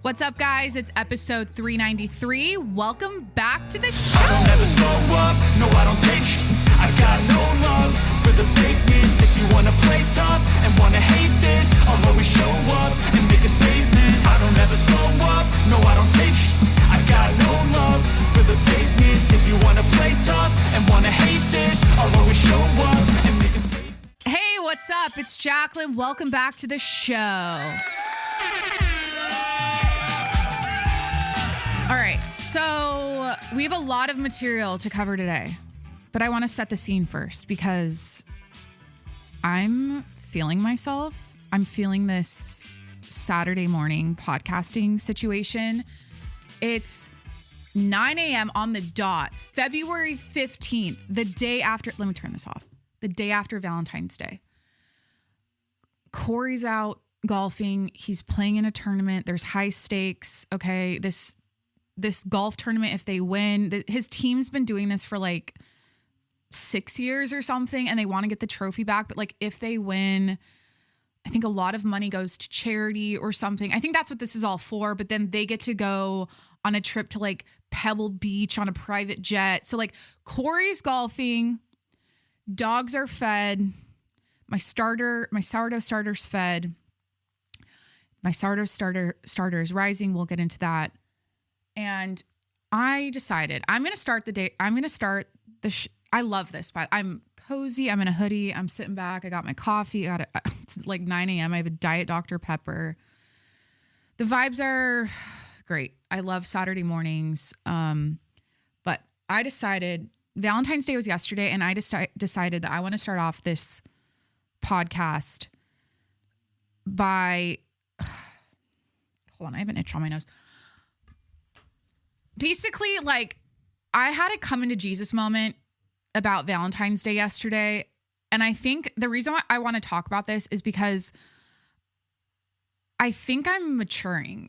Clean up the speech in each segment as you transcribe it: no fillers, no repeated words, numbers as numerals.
What's up, guys? It's episode 393. Welcome back to the show. I don't ever slow up, no, I don't take sh- I got no love for the fakeness. If you wanna play tough and wanna hate this, I'll always show up and make a statement. I don't ever slow up, no, I don't take sh- I got no love for the fakeness. If you wanna play tough and wanna hate this, I'll always show up and make a statement. Hey, what's up? It's Jacqueline. Welcome back to the show. All right, so we have a lot of material to cover today, but I want to set the scene first because I'm feeling myself. I'm feeling this Saturday morning podcasting situation. It's 9 a.m. on the dot, February 15th, the day after, let me turn this off, the day after Valentine's Day. Corey's out golfing. He's playing in a tournament. There's high stakes. Okay, this golf tournament, if they win, his team's been doing this for like 6 years or something, and they want to get the trophy back. But like, if they win, I think a lot of money goes to charity or something. I think that's what this is all for. But then they get to go on a trip to like Pebble Beach on a private jet. So like, Corey's golfing, dogs are fed, my sourdough starter's fed, my sourdough starter is rising. We'll get into that. And I decided I'm going to start the day. I'm going to start I love this, but I'm cozy. I'm in a hoodie. I'm sitting back. I got my coffee. It's like 9 a.m. I have a Diet Dr. Pepper. The vibes are great. I love Saturday mornings. But I decided Valentine's Day was yesterday, and I decided that I want to start off this podcast by, hold on, I have an itch on my nose. Basically, like, I had a come into Jesus moment about Valentine's Day yesterday. And I think the reason why I want to talk about this is because I think I'm maturing.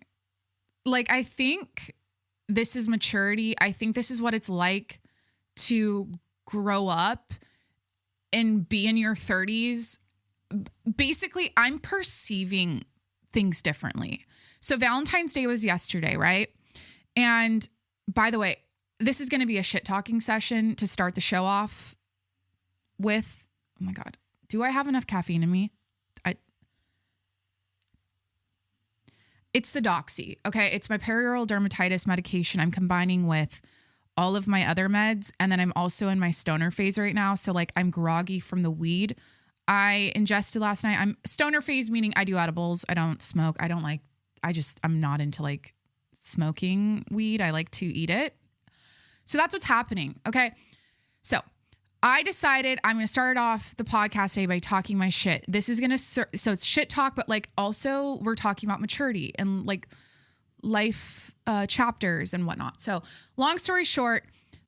Like, I think this is maturity. I think this is what it's like to grow up and be in your 30s. Basically, I'm perceiving things differently. So Valentine's Day was yesterday, right? And by the way, this is going to be a shit talking session to start the show off with. Oh my God. Do I have enough caffeine in me? It's the Doxy. Okay. It's my perioral dermatitis medication I'm combining with all of my other meds. And then I'm also in my stoner phase right now. So like, I'm groggy from the weed I ingested last night. I'm stoner phase, meaning I do edibles. I don't smoke. I'm not into like smoking weed. I like to eat it. So that's what's happening. Okay. So I decided I'm going to start off the podcast today by talking my shit. This is going to, so it's shit talk, but like also we're talking about maturity and like life chapters and whatnot. So long story short,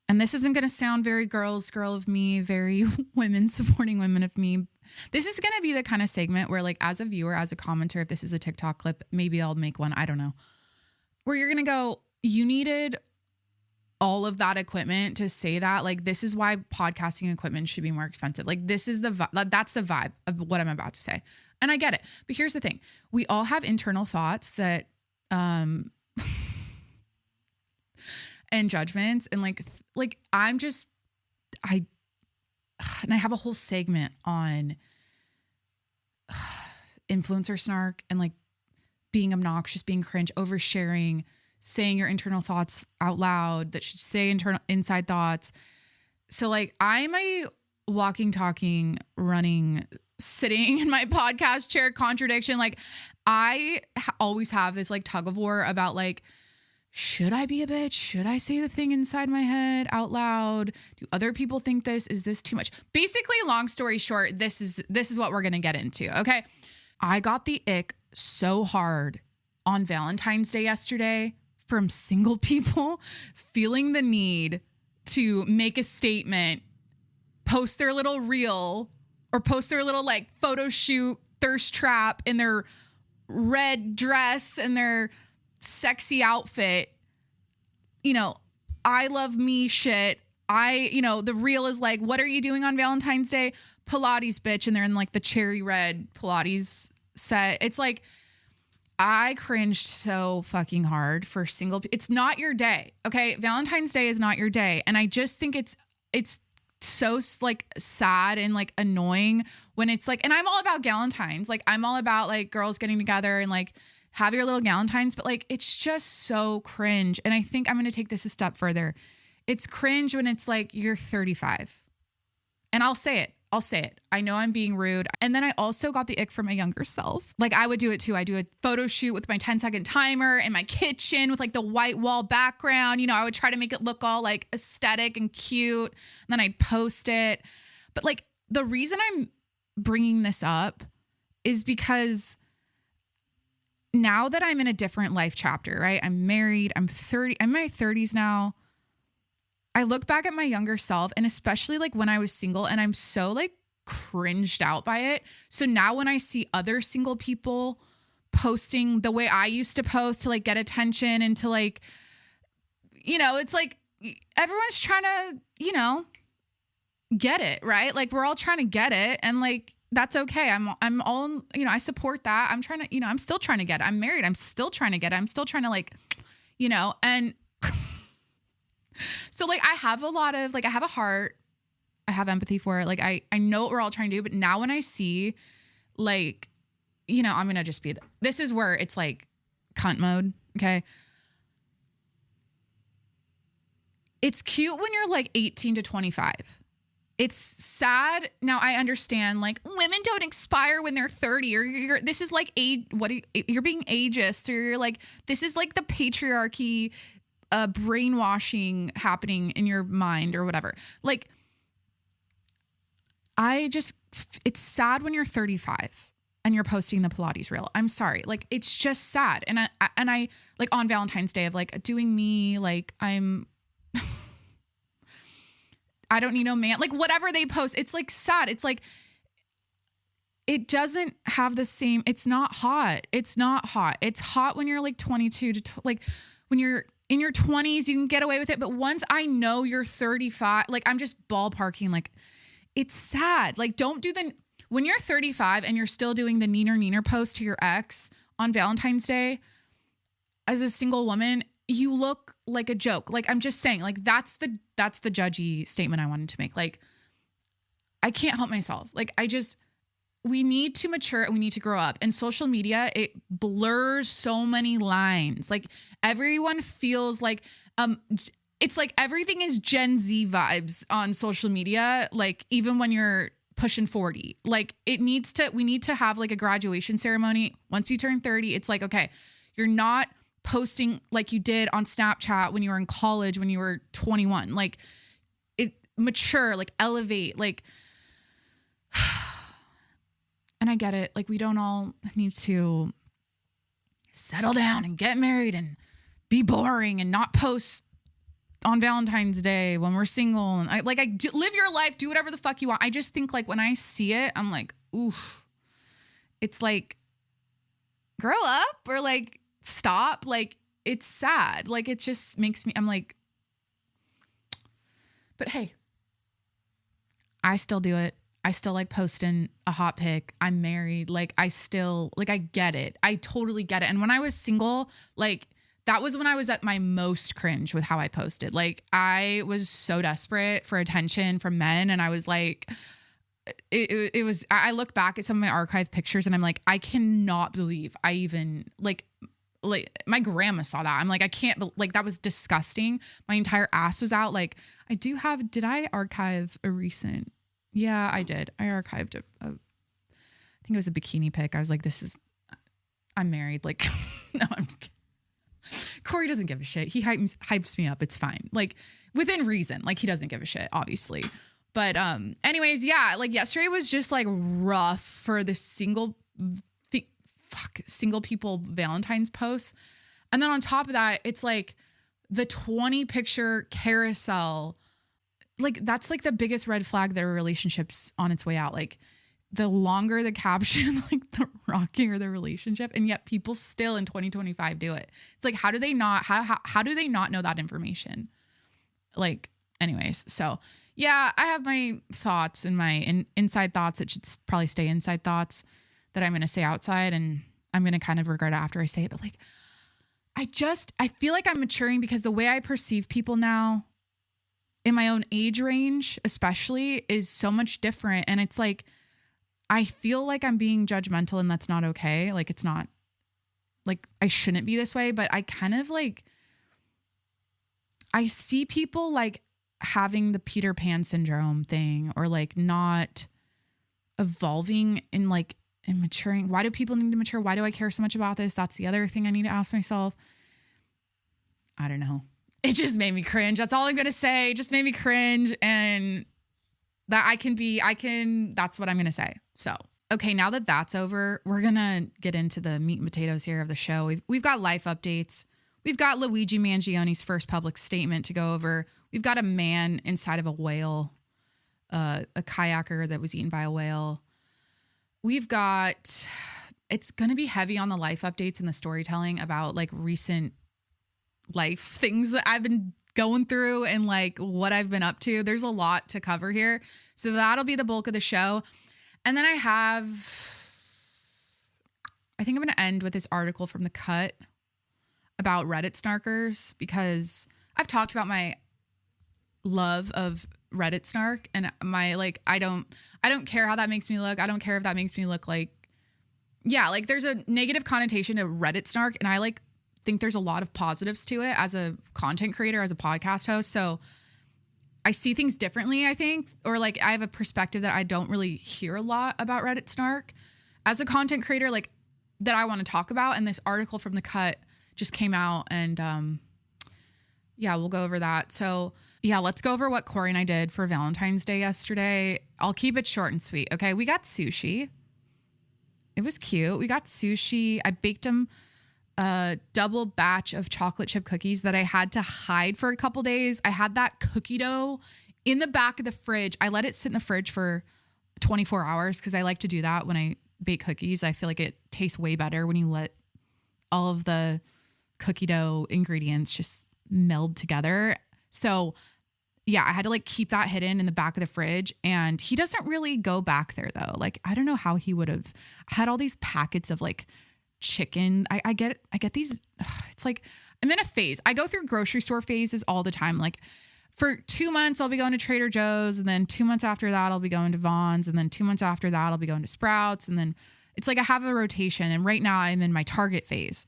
and this isn't going to sound very girl of me, very women supporting women of me. This is going to be the kind of segment where like as a viewer, as a commenter, if this is a TikTok clip, maybe I'll make one. I don't know. Where you're going to go, you needed all of that equipment to say that. Like, this is why podcasting equipment should be more expensive. Like, this is that's the vibe of what I'm about to say. And I get it. But here's the thing. We all have internal thoughts that, and judgments. And like I have a whole segment on influencer snark and like being obnoxious, being cringe, oversharing, saying your internal thoughts out loud that should say inside thoughts. So like, I'm a walking, talking, running, sitting in my podcast chair contradiction. Like, I always have this like tug of war about like, should I be a bitch? Should I say the thing inside my head out loud? Do other people think this? Is this too much? Basically, long story short, this is what we're going to get into. Okay. I got the ick so hard on Valentine's Day yesterday from single people feeling the need to make a statement, post their little reel or post their little like photo shoot thirst trap in their red dress and their sexy outfit. You know, I love me shit. The reel is like, what are you doing on Valentine's Day? Pilates, bitch. And they're in like the cherry red Pilates set. It's like, I cringed so fucking hard for single. It's not your day. Okay. Valentine's Day is not your day. And I just think it's so like sad and like annoying when it's like, and I'm all about Galentines. Like I'm all about like girls getting together and like have your little Galentines, but like, it's just so cringe. And I think I'm going to take this a step further. It's cringe when it's like, you're 35 and I'll say it. I know I'm being rude. And then I also got the ick from my younger self. Like I would do it too. I do a photo shoot with my 10-second timer in my kitchen with like the white wall background. You know, I would try to make it look all like aesthetic and cute. And then I'd post it. But like the reason I'm bringing this up is because now that I'm in a different life chapter, right? I'm married. I'm in my 30s now. I look back at my younger self and especially like when I was single and I'm so like cringed out by it. So now when I see other single people posting the way I used to post to like get attention and to like, you know, it's like everyone's trying to, you know, get it, right? Like we're all trying to get it and like, that's okay. I'm all, you know, I support that. I'm trying to, you know, I'm still trying to get it. I'm married. I'm still trying to get it. I'm still trying to like, you know, and so like I have a lot of like I have a heart, I have empathy for it. Like I know what we're all trying to do, but now when I see like, you know, I'm gonna just be this is where it's like cunt mode. Okay. It's cute when you're like 18 to 25. It's sad. Now I understand like women don't expire when they're 30 or this is like you're being ageist or you're like, this is like the patriarchy brainwashing happening in your mind or whatever. Like, it's sad when you're 35 and you're posting the Pilates reel. I'm sorry. Like, it's just sad. And I like on Valentine's Day of like doing me, like I don't need no man, like whatever they post, it's like sad. It's like, it doesn't have the same, it's not hot. It's not hot. It's hot when you're like 22 to like when you're in your 20s, you can get away with it. But once I know you're 35, like I'm just ballparking, like it's sad. Like don't do when you're 35 and you're still doing the neener post to your ex on Valentine's Day as a single woman, you look like a joke. Like I'm just saying, like that's the judgy statement I wanted to make. Like I can't help myself. Like we need to mature and we need to grow up. And social media, it blurs so many lines. Like everyone feels like, it's like everything is Gen Z vibes on social media. Like even when you're pushing 40, like we need to have like a graduation ceremony. Once you turn 30, it's like, okay, you're not posting like you did on Snapchat when you were in college, when you were 21, like mature, like elevate, like, and I get it. Like we don't all need to settle down and get married and be boring and not post on Valentine's Day when we're single. And live your life, do whatever the fuck you want. I just think like when I see it, I'm like, oof, it's like grow up or like stop. Like it's sad. Like it just makes me, I'm like, but hey, I still do it. I still like posting a hot pic. I'm married. Like I still, like I get it. I totally get it. And when I was single, like that was when I was at my most cringe with how I posted. Like I was so desperate for attention from men. And I was like, it was, I look back at some of my archive pictures and I'm like, I cannot believe I even like my grandma saw that. I'm like, I can't, like that was disgusting. My entire ass was out. Like did I archive a recent? Yeah, I did. I archived I think it was a bikini pic. I was like, I'm married. Like, no, Corey doesn't give a shit. He hypes me up. It's fine. Like within reason, like he doesn't give a shit, obviously. But anyways, yeah, like yesterday was just like rough for the single people Valentine's posts. And then on top of that, it's like the 20 picture carousel. Like that's like the biggest red flag that a relationship's on its way out. Like the longer the caption, like the rockier the relationship. And yet people still in 2025 do it. It's like, how do they not know that information? Like, anyways. So yeah, I have my thoughts and my inside thoughts that should probably stay inside thoughts that I'm going to say outside. And I'm going to kind of regret it after I say it, but like, I feel like I'm maturing because the way I perceive people now in my own age range, especially, is so much different. And it's like, I feel like I'm being judgmental and that's not okay. Like, it's not like I shouldn't be this way, but I kind of like, I see people like having the Peter Pan syndrome thing or like not evolving and like and maturing. Why do people need to mature? Why do I care so much about this? That's the other thing I need to ask myself. I don't know. It just made me cringe. That's all I'm going to say. It just made me cringe. And that that's what I'm going to say. So, okay, now that that's over, we're going to get into the meat and potatoes here of the show. We've got life updates. We've got Luigi Mangione's first public statement to go over. We've got a man inside of a whale, a kayaker that was eaten by a whale. We've got, it's going to be heavy on the life updates and the storytelling about like recent life things that I've been going through and like what I've been up to. There's a lot to cover here. So that'll be the bulk of the show. And then I think I'm going to end with this article from The Cut about Reddit snarkers, because I've talked about my love of Reddit snark and my, like, I don't care how that makes me look. I don't care if that makes me look like, yeah, like there's a negative connotation to Reddit snark. And I like think there's a lot of positives to it as a content creator, as a podcast host. So I see things differently, I think, or like I have a perspective that I don't really hear a lot about Reddit snark as a content creator, like that I want to talk about. And this article from The Cut just came out and, yeah, we'll go over that. So yeah, let's go over what Corey and I did for Valentine's Day yesterday. I'll keep it short and sweet. Okay. We got sushi. It was cute. We got sushi. I baked them a double batch of chocolate chip cookies that I had to hide for a couple days. I had that cookie dough in the back of the fridge. I let it sit in the fridge for 24 hours because I like to do that when I bake cookies. I feel like it tastes way better when you let all of the cookie dough ingredients just meld together. So yeah, I had to like keep that hidden in the back of the fridge. And he doesn't really go back there though. Like, I don't know how he would have had all these packets of like chicken. I get these. It's like, I'm in a phase. I go through grocery store phases all the time. Like for 2 months, I'll be going to Trader Joe's. And then 2 months after that, I'll be going to Vons. And then 2 months after that, I'll be going to Sprouts. And then it's like I have a rotation. And right now I'm in my Target phase.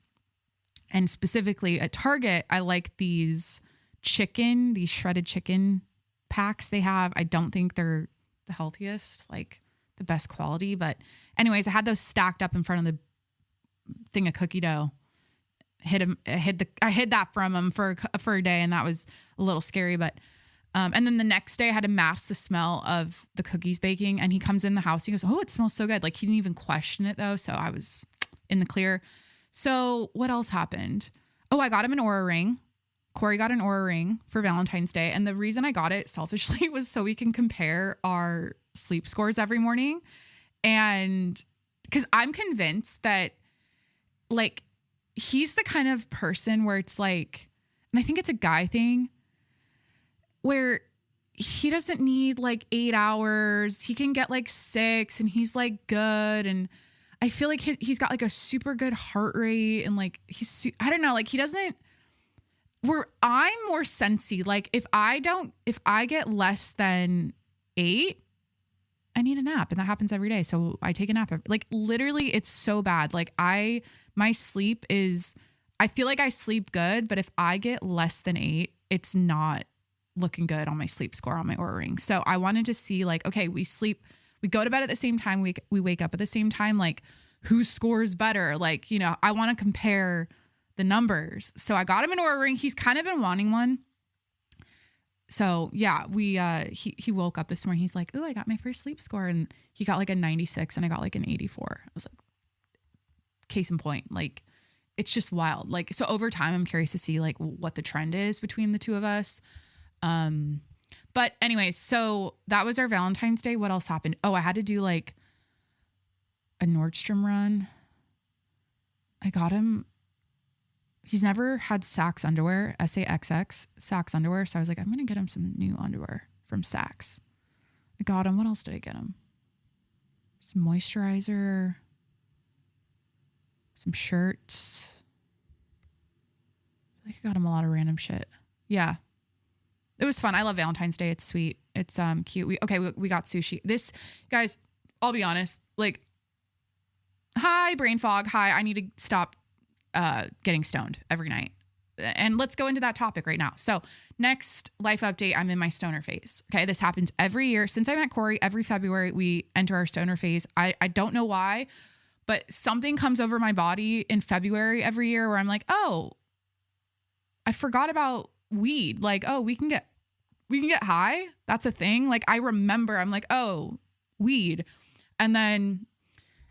And specifically at Target, I like these shredded chicken packs they have. I don't think they're the healthiest, like the best quality. But anyways, I had those stacked up in front of the thing of cookie dough. I hid that from him for a day, and that was a little scary. But and then the next day I had to mask the smell of the cookies baking. And he comes in the house. He goes, "Oh, it smells so good." Like he didn't even question it though. So I was in the clear. So what else happened? Oh, I got him an Oura ring. Corey got an Oura ring for Valentine's Day. And the reason I got it selfishly was so we can compare our sleep scores every morning. And because I'm convinced that like he's the kind of person where it's like, and I think it's a guy thing where he doesn't need like 8 hours. He can get like 6 and he's like good. And I feel like he's got like a super good heart rate and like I don't know, like he doesn't, I'm more sensy. Like if I get less than 8, I need a nap, and that happens every day. So I take a nap. Like literally it's so bad. Like my sleep is, I feel like I sleep good, but if I get less than 8, it's not looking good on my sleep score on my Oura ring. So I wanted to see like, okay, we go to bed at the same time. We wake up at the same time. Like who scores better? Like, you know, I want to compare the numbers. So I got him an Oura ring. He's kind of been wanting one. So yeah, he woke up this morning. He's like, "Ooh, I got my first sleep score." And he got like a 96 and I got like an 84. I was like, case in point, like it's just wild. Like, so over time, I'm curious to see like what the trend is between the two of us. But anyways, so that was our Valentine's Day. What else happened? Oh, I had to do like a Nordstrom run. I got him. He's never had Saks underwear, SAXX, Saks underwear. So I was like, I'm going to get him some new underwear from Saks. I got him. What else did I get him? Some moisturizer. some shirts. I think I got him a lot of random shit. Yeah. It was fun. I love Valentine's Day. It's sweet. It's cute. We got sushi. This, guys, I'll be honest, like, hi, brain fog. Hi, I need to stop getting stoned every night. And let's go into that topic right now. So next life update, I'm in my stoner phase. Okay. This happens every year. Since I met Corey, every February, we enter our stoner phase. I don't know why, but something comes over my body in February every year where I'm like, oh, I forgot about weed. Like, oh, we can get high. That's a thing. Like, I remember I'm like, oh, weed. And then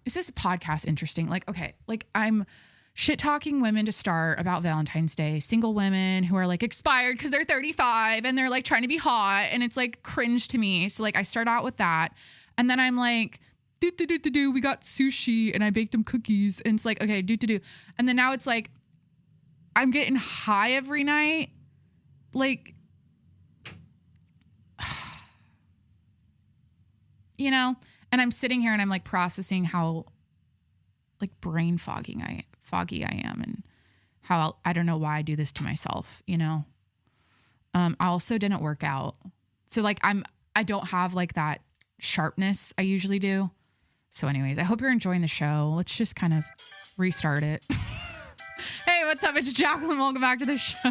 is this podcast interesting? Like, okay, like I'm shit talking women to start about Valentine's Day, single women who are like expired because they're 35 and they're like trying to be hot. And it's like cringe to me. So like I start out with that. And then I'm like, we got sushi and I baked them cookies. And it's like, okay, And then now it's like, I'm getting high every night. Like, you know, and I'm sitting here and I'm like processing how like brain foggy I am and how I don't know why I do this to myself, you know? I also didn't work out. So like I don't have like that sharpness I usually do. So anyways, I hope you're enjoying the show. Let's just kind of restart it. Hey, what's up? It's Jacqueline. Welcome back to the show.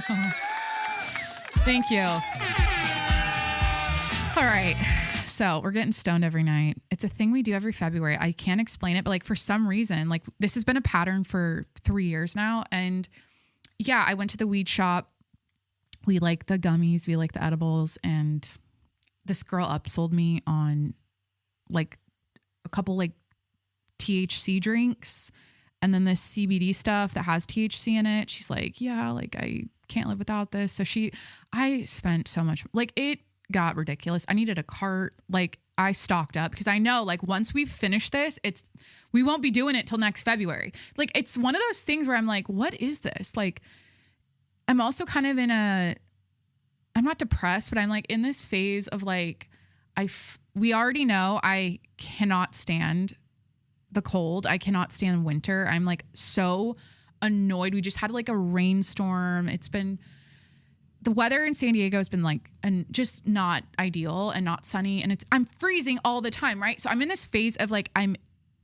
Thank you. All right. So we're getting stoned every night. It's a thing we do every February. I can't explain it, but like for some reason, like this has been a pattern for 3 years now. And yeah, I went to the weed shop. We like the gummies. We like the edibles. And this girl upsold me on like a couple like THC drinks and then this CBD stuff that has THC in it. She's like, yeah, like I can't live without this. So I spent so much, like it got ridiculous. I needed a cart. Like I stocked up because I know like once we've finished this, we won't be doing it till next February. Like it's one of those things where I'm like, what is this? Like I'm also kind of I'm not depressed, but I'm like in this phase of like, we already know I cannot stand the cold. I cannot stand winter. I'm like so annoyed. We just had like a rainstorm. The weather in San Diego has been like, and just not ideal and not sunny. And I'm freezing all the time. Right. So I'm in this phase of like, I'm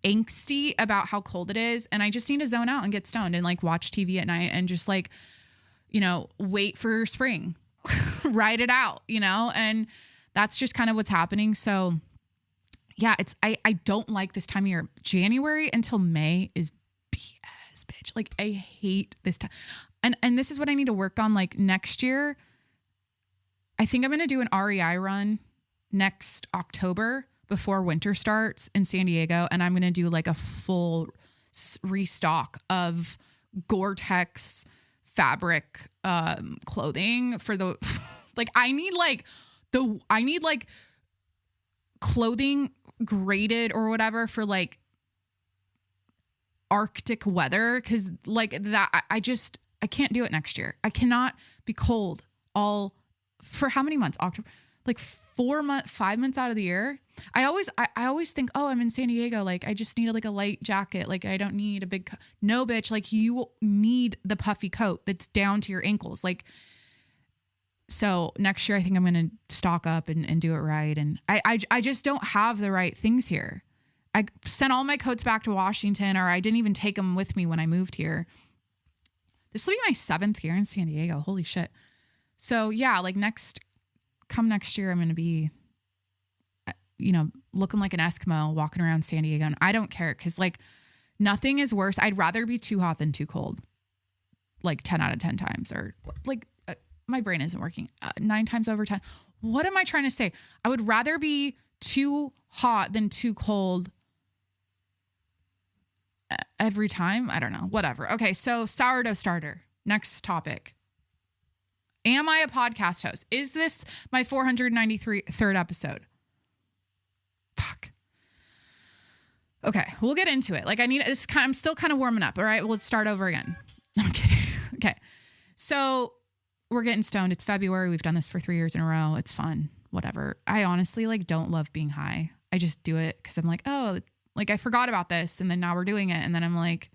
angsty about how cold it is. And I just need to zone out and get stoned and like watch TV at night and just like, you know, wait for spring, ride it out, you know? And that's just kind of what's happening. So yeah, I don't like this time of year. January until May is BS, bitch. Like I hate this time. And this is what I need to work on. Like next year, I think I'm going to do an REI run next October before winter starts in San Diego. And I'm going to do like a full restock of Gore-Tex fabric clothing for the, like, I need clothing graded or whatever for like Arctic weather. Cause like that, I can't do it next year. I cannot be cold for how many months? October, like 5 months out of the year. I always think, oh, I'm in San Diego. Like I just need like a light jacket. Like I don't need a big, no bitch. Like you need the puffy coat that's down to your ankles. Like, so next year, I think I'm going to stock up and do it right. And I just don't have the right things here. I sent all my coats back to Washington, or I didn't even take them with me when I moved here. This will be my 7th year in San Diego. Holy shit. So yeah, like come next year, I'm going to be, you know, looking like an Eskimo walking around San Diego. And I don't care. Cause like nothing is worse. I'd rather be too hot than too cold. Like 10 out of 10 times, or like, my brain isn't working 9 times over 10. What am I trying to say? I would rather be too hot than too cold every time. I don't know. Whatever. Okay. So sourdough starter. Next topic. Am I a podcast host? Is this my 493rd episode? Fuck. Okay. We'll get into it. Like I'm still kind of warming up. All right. Well, let's start over again. I'm kidding. Okay. So we're getting stoned. It's February. We've done this for 3 years in a row. It's fun. Whatever. I honestly like don't love being high. I just do it because I'm like, oh, like I forgot about this. And then now we're doing it. And then I'm like,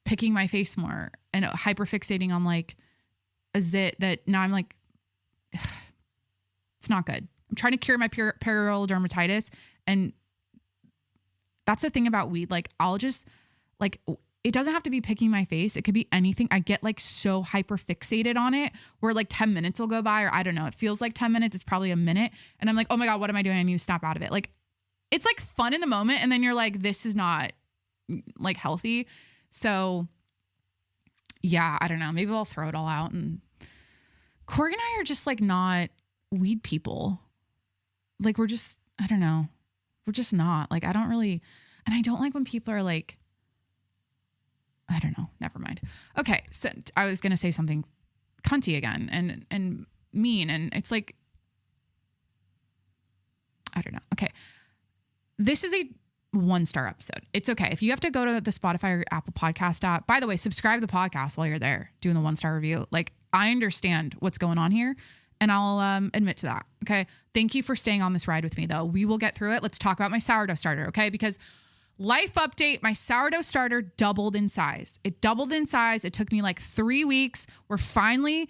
picking my face more and hyperfixating on like a zit that now I'm like, it's not good. I'm trying to cure my perioral dermatitis. And that's the thing about weed. Like I'll just like, it doesn't have to be picking my face. It could be anything. I get like so hyper fixated on it where like 10 minutes will go by, or I don't know. It feels like 10 minutes. It's probably a minute. And I'm like, oh my God, what am I doing? I need to snap out of it. Like it's like fun in the moment. And then you're like, this is not like healthy. So yeah, I don't know. Maybe I'll throw it all out. And Corey and I are just like not weed people. Like we're just, I don't know. We're just not. Like I don't really, and I don't like when people are like, I don't know. Never mind. Okay. So I was going to say something cunty again and mean. And it's like, I don't know. Okay. This is a 1-star episode. It's okay. If you have to go to the Spotify or Apple podcast app, by the way, subscribe to the podcast while you're there doing the 1-star review. Like I understand what's going on here and I'll admit to that. Okay. Thank you for staying on this ride with me though. We will get through it. Let's talk about my sourdough starter. Okay. Because life update, my sourdough starter doubled in size. It doubled in size. It took me like 3 weeks. We're finally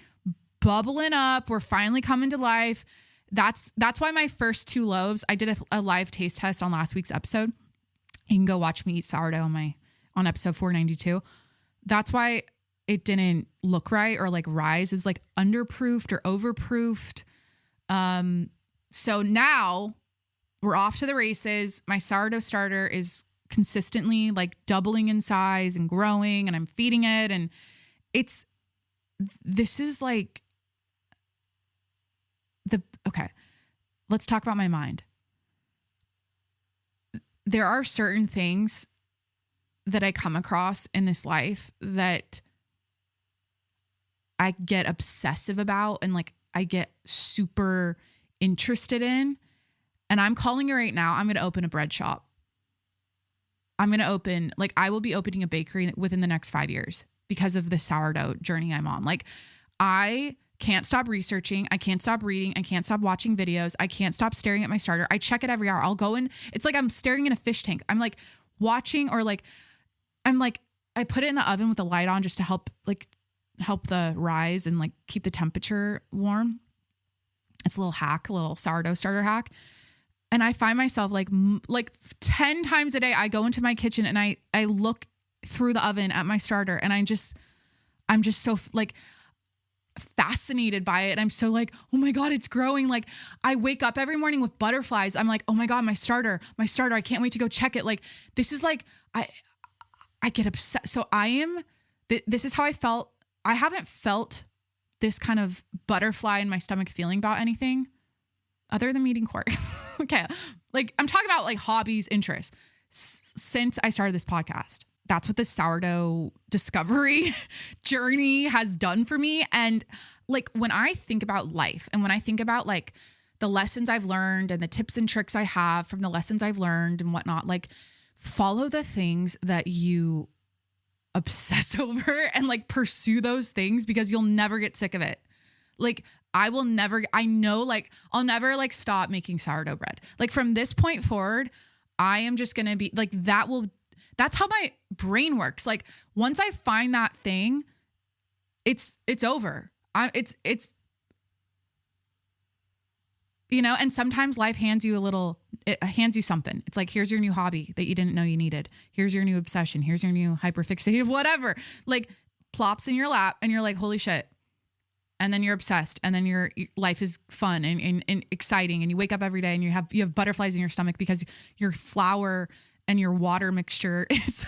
bubbling up. We're finally coming to life. That's why my first 2 loaves, I did a live taste test on last week's episode. You can go watch me eat sourdough on episode 492. That's why it didn't look right or like rise. It was like underproofed or overproofed. So now we're off to the races. My sourdough starter is consistently like doubling in size and growing, and I'm feeding it. And this is like okay, let's talk about my mind. There are certain things that I come across in this life that I get obsessive about and like I get super interested in. And I'm calling it right now. I'm going to open a bread shop. I will be opening a bakery within the next 5 years because of the sourdough journey I'm on. Like I can't stop researching. I can't stop reading. I can't stop watching videos. I can't stop staring at my starter. I check it every hour. I'll go in. It's like I'm staring in a fish tank. I'm like watching or like, I put it in the oven with the light on just to help the rise and like keep the temperature warm. It's a little sourdough starter hack. And I find myself like 10 times a day, I go into my kitchen and I look through the oven at my starter and I'm just so like fascinated by it. I'm so like, oh my God, it's growing. Like I wake up every morning with butterflies. I'm like, oh my God, my starter. I can't wait to go check it. Like, this is like, I get upset. So this is how I felt. I haven't felt this kind of butterfly in my stomach feeling about anything other than meeting Corey. Okay. Like I'm talking about like hobbies, interests since I started this podcast. That's what the sourdough discovery journey has done for me. And like, when I think about life and when I think about like the lessons I've learned and the tips and tricks I have from the lessons I've learned and whatnot, like follow the things that you obsess over and like pursue those things because you'll never get sick of it. Like I'll never like stop making sourdough bread. Like from this point forward, I am just going to be like, that's how my brain works. Like once I find that thing, it's over. It's, you know, and sometimes life hands you something. It's like, here's your new hobby that you didn't know you needed. Here's your new obsession. Here's your new hyperfixative, whatever, like plops in your lap and you're like, holy shit. And then you're obsessed and then your life is fun and exciting. And you wake up every day and you have butterflies in your stomach because your flour and your water mixture is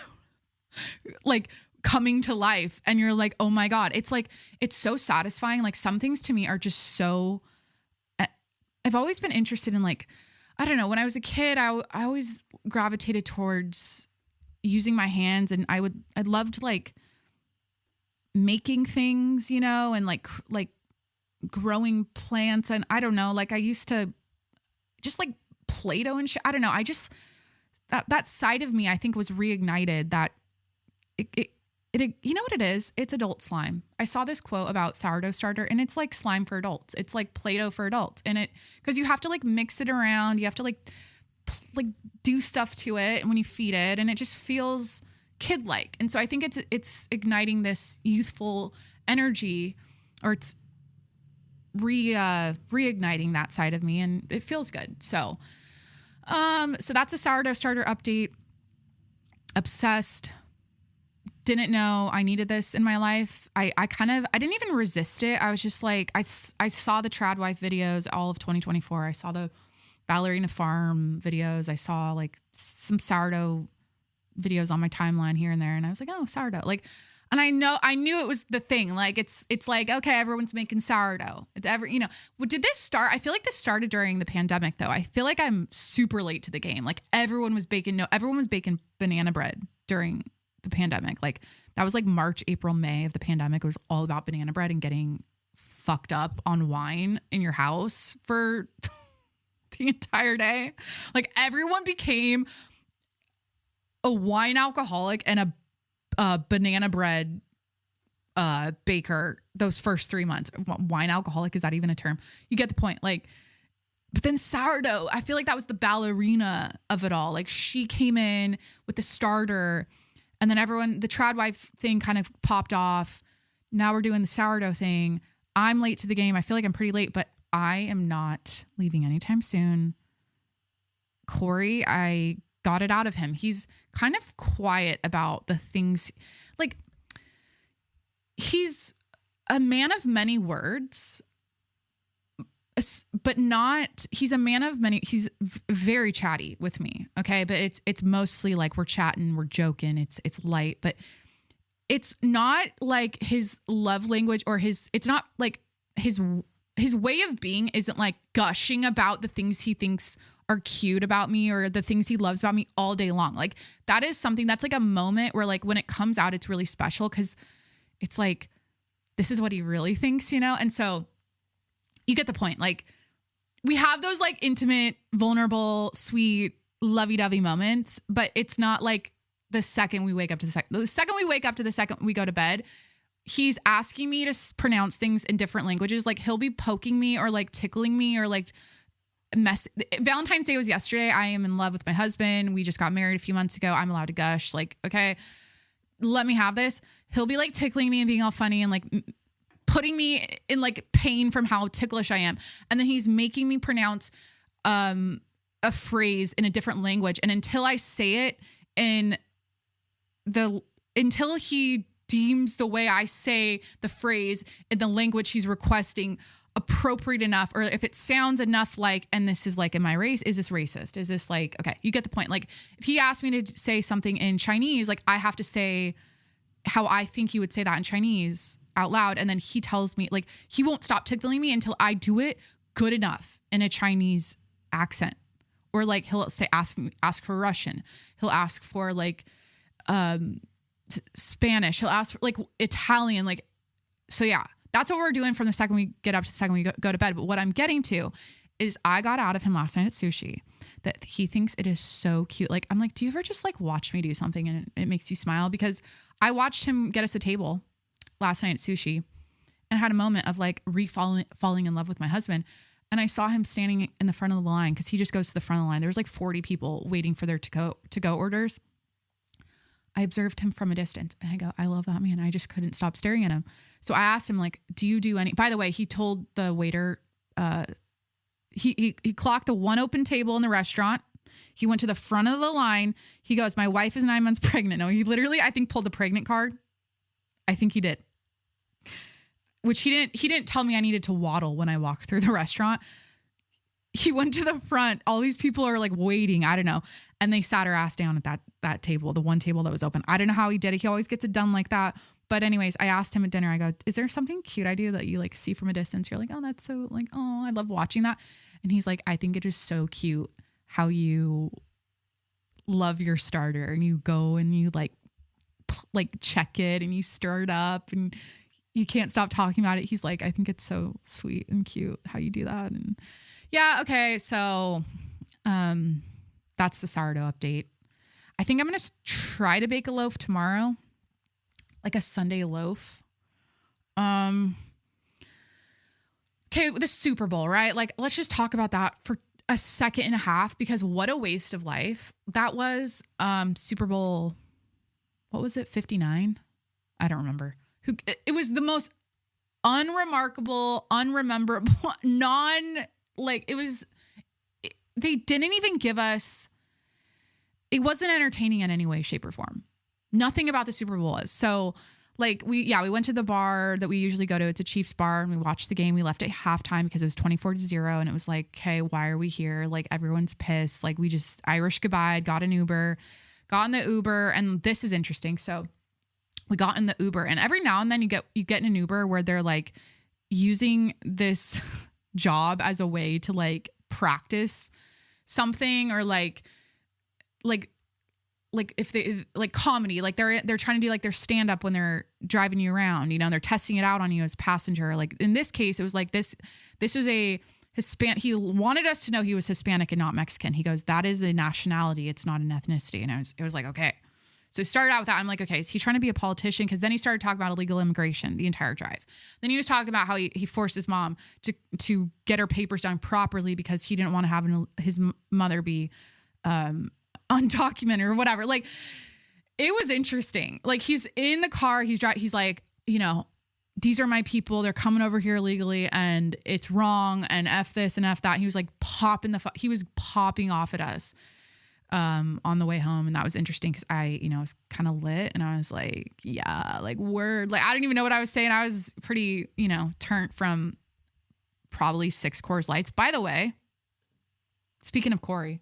like coming to life. And you're like, oh my God, it's like, it's so satisfying. Like some things to me are just so, I've always been interested in like, I don't know, when I was a kid, I always gravitated towards using my hands and I loved like making things, you know, and like growing plants. And I don't know, like I used to just like Play-Doh and shit. I don't know. I just, that side of me, I think was reignited that it, you know what it is? It's adult slime. I saw this quote about sourdough starter and it's like slime for adults. It's like Play-Doh for adults. And cause you have to like mix it around. You have to like do stuff to it when you feed it and it just feels kid-like. And so I think it's igniting this youthful energy, or it's reigniting that side of me, and it feels good. So that's a sourdough starter update. Obsessed. Didn't know I needed this in my life. I didn't even resist it. I was just like, I saw the trad wife videos all of 2024. I saw the ballerina farm videos. I saw like some sourdough videos on my timeline here and there. And I was like, oh, sourdough. Like, and I knew it was the thing. Like, it's like, okay, everyone's making sourdough. Did this start? I feel like this started during the pandemic though. I feel like I'm super late to the game. Like everyone was baking banana bread during the pandemic. Like that was like March, April, May of the pandemic. It was all about banana bread and getting fucked up on wine in your house for the entire day. Like everyone became a wine alcoholic and a banana bread baker those first 3 months. Wine alcoholic, is that even a term? You get the point. Like, but then sourdough, I feel like that was the ballerina of it all. Like she came in with the starter, and then the trad wife thing kind of popped off. Now we're doing the sourdough thing. I'm late to the game. I feel like I'm pretty late, but I am not leaving anytime soon. Corey, I got it out of him. He's kind of quiet about the things. Like, he's a man of many words, but he's a man of many. He's very chatty with me. Okay. But it's mostly like we're chatting, we're joking. It's light, but it's not like his love language, or it's not like his way of being isn't like gushing about the things he thinks are cute about me or the things he loves about me all day long. Like that is something that's like a moment where like when it comes out, it's really special because it's like, this is what he really thinks, And so you get the point. Like we have those like intimate, vulnerable, sweet, lovey-dovey moments, but it's not like the second we wake up to the second we go to bed, he's asking me to pronounce things in different languages. Like he'll be poking me or like tickling me or like Valentine's Day was yesterday. I am in love with my husband. We just got married a few months ago. I'm allowed to gush. Like, okay, let me have this. He'll be like tickling me and being all funny and like putting me in like pain from how ticklish I am. And then he's making me pronounce a phrase in a different language. And until I say it until he deems the way I say the phrase in the language he's requesting appropriate enough, or if it sounds enough like, and this is like, am I is this racist? Is this like, okay, you get the point. Like if he asked me to say something in Chinese, like I have to say how I think he would say that in Chinese out loud. And then he tells me, like, he won't stop tickling me until I do it good enough in a Chinese accent. Or like, he'll say, ask for Russian. He'll ask for like, Spanish. He'll ask for like Italian. Like, so yeah, that's what we're doing from the second we get up to the second we go to bed. But what I'm getting to is I got out of him last night at sushi that he thinks it is so cute. Like, I'm like, do you ever just like watch me do something and it makes you smile? Because I watched him get us a table last night at sushi and had a moment of like falling in love with my husband. And I saw him standing in the front of the line because he just goes to the front of the line. There was like 40 people waiting for their to-go orders. I observed him from a distance and I go, I love that man. I just couldn't stop staring at him. So I asked him, like, do you do any, by the way, he told the waiter, he clocked the one open table in the restaurant. He went to the front of the line. He goes, my wife is 9 months pregnant. No, he literally, I think, pulled the pregnant card. I think he did. Which he didn't tell me I needed to waddle when I walked through the restaurant. He went to the front. All these people are like waiting. I don't know. And they sat her ass down at that table, the one table that was open. I don't know how he did it. He always gets it done like that. But anyways, I asked him at dinner, I go, is there something cute I do that you like see from a distance? You're like, oh, that's so like, oh, I love watching that. And he's like, I think it is so cute how you love your starter and you go and you like check it and you stir it up and you can't stop talking about it. He's like, I think it's so sweet and cute how you do that. And yeah, okay. So that's the sourdough update. I think I'm going to try to bake a loaf tomorrow, like a Sunday loaf. Okay, the Super Bowl, right? Like, let's just talk about that for a second and a half, because what a waste of life. That was Super Bowl, what was it? 59? I don't remember. It was the most unremarkable, unrememberable, they didn't even give us, it wasn't entertaining in any way, shape, or form. Nothing about the Super Bowl was. So like we went to the bar that we usually go to. It's a Chiefs bar, and we watched the game. We left at halftime because it was 24-0. And it was like, okay, why are we here? Like everyone's pissed. Like we just Irish goodbye, got in the Uber. And this is interesting. So we got in the Uber, and every now and then you get in an Uber where they're like using this job as a way to like practice something, or like if they like comedy, like they're trying to do like their stand up when they're driving you around, you know, they're testing it out on you as a passenger. Like in this case, it was like this was a Hispanic. He wanted us to know he was Hispanic and not Mexican. He goes, that is a nationality. It's not an ethnicity. And it was like, okay. So he started out with that. I'm like, okay, is he trying to be a politician? Because then he started talking about illegal immigration the entire drive. Then he was talking about how he forced his mom to get her papers done properly because he didn't want to have his mother be undocumented or whatever. Like, it was interesting. Like, he's in the car, he's like, you know, these are my people. They're coming over here illegally and it's wrong and F this and F that. And he was like he was popping off at us on the way home. And that was interesting because I, you know, was kind of lit and I was like, yeah, like word. Like, I didn't even know what I was saying. I was pretty, you know, turnt from probably 6 Coors Lights. By the way, speaking of Corey,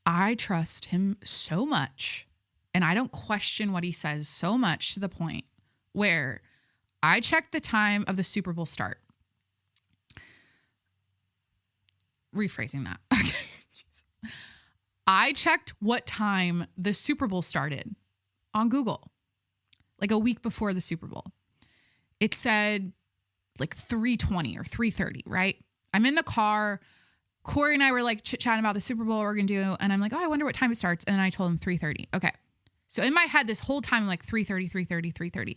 I trust him so much and I don't question what he says so much to the point where I checked the time of the Super Bowl start. Rephrasing that. Okay. I checked what time the Super Bowl started on Google, like a week before the Super Bowl. It said like 3:20 or 3:30, right? I'm in the car. Corey and I were like chit-chatting about the Super Bowl we're going to do. And I'm like, oh, I wonder what time it starts. And I told him 3:30. Okay. So in my head, this whole time, I'm like 3:30.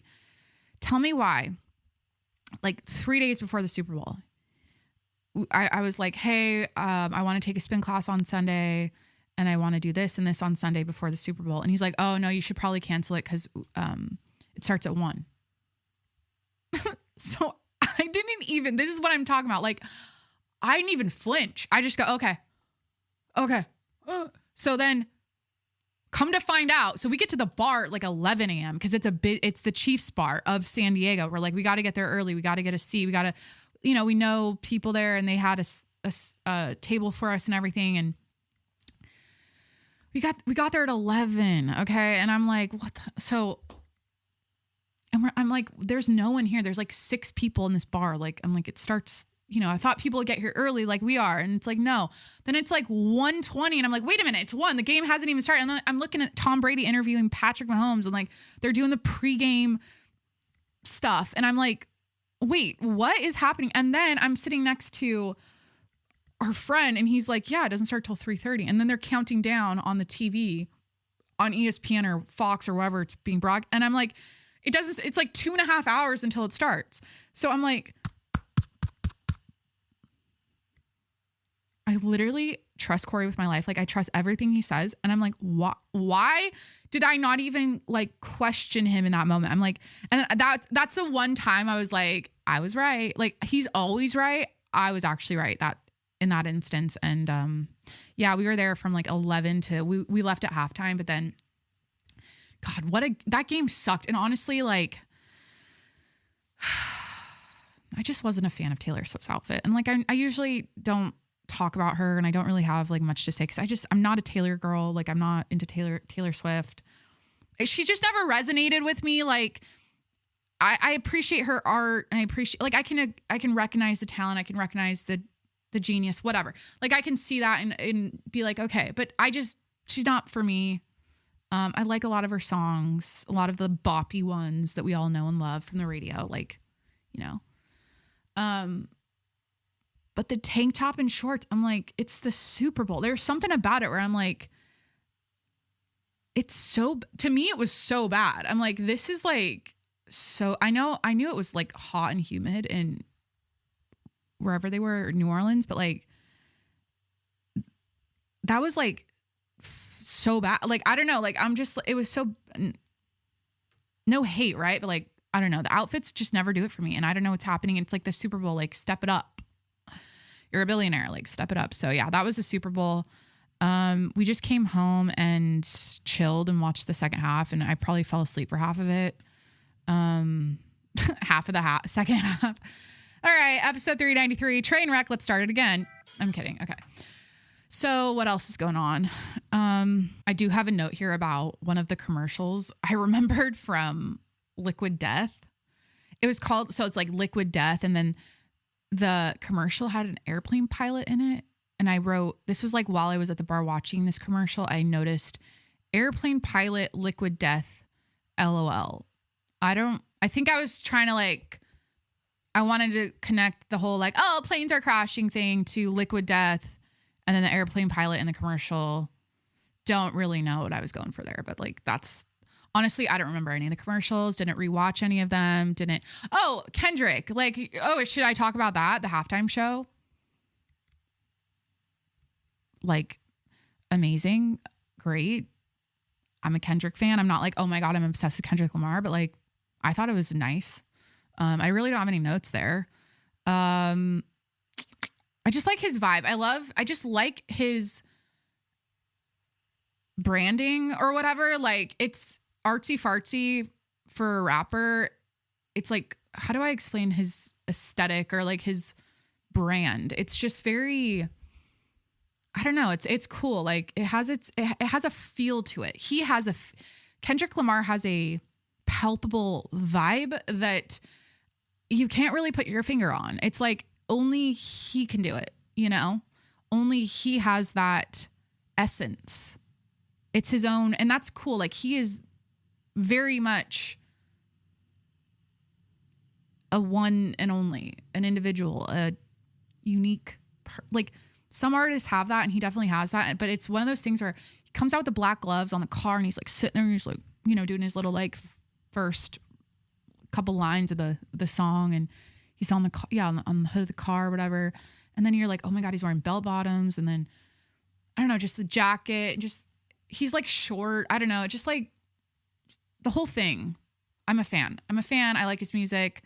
Tell me why, like 3 days before the Super Bowl, I was like, hey, I want to take a spin class on Sunday and I want to do this and this on Sunday before the Super Bowl. And he's like, oh no, you should probably cancel it because it starts at 1. So I didn't even, this is what I'm talking about. Like, I didn't even flinch. I just go, okay. So then come to find out. So we get to the bar at like 11 a.m. because it's the Chiefs bar of San Diego. We're like, we got to get there early. We got to get a seat. We got to, you know, we know people there and they had a table for us and everything. And we got there at 11. Okay. And I'm like, what so, and I'm like, there's no one here. There's like 6 people in this bar. Like, I'm like, it starts, you know, I thought people would get here early like we are. And it's like, no. Then it's like 1:20 and I'm like, wait a minute, it's 1. The game hasn't even started. And then I'm looking at Tom Brady interviewing Patrick Mahomes and like they're doing the pregame stuff. And I'm like, wait, what is happening? And then I'm sitting next to our friend and he's like, yeah, it doesn't start till 3:30. And then they're counting down on the TV on ESPN or Fox or wherever it's being brought. And I'm like, it's like 2.5 hours until it starts. So I'm like, I literally trust Corey with my life. Like I trust everything he says. And I'm like, why did I not even like question him in that moment? I'm like, and that's the one time I was like, I was right. Like he's always right. I was actually right in that instance. And yeah, we were there from like 11 to we left at halftime, but then God, that game sucked. And honestly, like I just wasn't a fan of Taylor Swift's outfit. And like, I usually don't talk about her and I don't really have like much to say because I'm not a Taylor girl. Like I'm not into Taylor Swift. She just never resonated with me. Like I appreciate her art and I appreciate like I can recognize the talent. I can recognize the genius, whatever. Like I can see that and be like, okay, but she's not for me. I like a lot of her songs, a lot of the boppy ones that we all know and love from the radio. Like, you know, but the tank top and shorts, I'm like, it's the Super Bowl. There's something about it where I'm like, to me, it was so bad. I'm like, this is like, so I knew it was like hot and humid and wherever they were, New Orleans, but like, that was like so bad. Like, I don't know. Like, it was so, no hate, right? But like, I don't know. The outfits just never do it for me. And I don't know what's happening. It's like the Super Bowl, like, step it up. You're a billionaire, like, step it up. So yeah, that was the Super Bowl. We just came home and chilled and watched the second half, and I probably fell asleep for half of it. Half of the second half. All right, episode 393, train wreck. Let's start it again. I'm kidding. Okay. So what else is going on? I do have a note here about one of the commercials I remembered from Liquid Death. It was called, so it's like Liquid Death, and then the commercial had an airplane pilot in it. And I wrote, this was like while I was at the bar watching this commercial, I noticed airplane pilot liquid death, LOL. I think I was trying to like, I wanted to connect the whole like, oh, planes are crashing thing to liquid death. And then the airplane pilot in the commercial. Don't really know what I was going for there. But like, that's honestly, I don't remember any of the commercials. Didn't rewatch any of them. Oh, Kendrick. Like, oh, should I talk about that? The halftime show? Like, amazing. Great. I'm a Kendrick fan. I'm not like, oh my God, I'm obsessed with Kendrick Lamar, but like, I thought it was nice. I really don't have any notes there. I just like his vibe. I just like his branding or whatever. Like, it's artsy fartsy for a rapper. It's like, how do I explain his aesthetic or like his brand? It's just very, I don't know. It's cool. Like, it has a feel to it. Kendrick Lamar has a palpable vibe that you can't really put your finger on. It's like only he can do it, you know? Only he has that essence. It's his own, and that's cool. Like, he is very much a one and only, an individual, a unique, like, some artists have that, and he definitely has that. But it's one of those things where he comes out with the black gloves on the car, and he's like sitting there, and he's like, you know, doing his little like first couple lines of the song, and he's on the hood of the car or whatever. And then you're like, oh my God, he's wearing bell bottoms, and then I don't know, just the jacket, just he's like short. I don't know, just like the whole thing. I'm a fan. I like his music.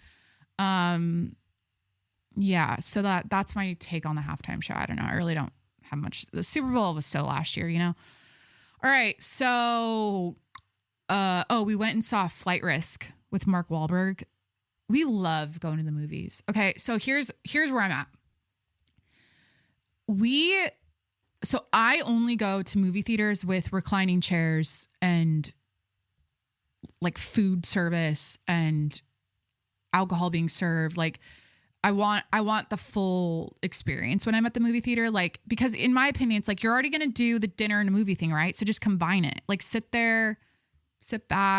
Yeah, so that's my take on the halftime show. I don't know. I really don't have much. The Super Bowl was so last year, you know? All right, so, we went and saw Flight Risk with Mark Wahlberg. We love going to the movies. Okay, so here's where I'm at. So I only go to movie theaters with reclining chairs and like food service and alcohol being served. Like, I want the full experience when I'm at the movie theater, like, because in my opinion, it's like, you're already going to do the dinner and a movie thing, right? So just combine it. Like, sit back,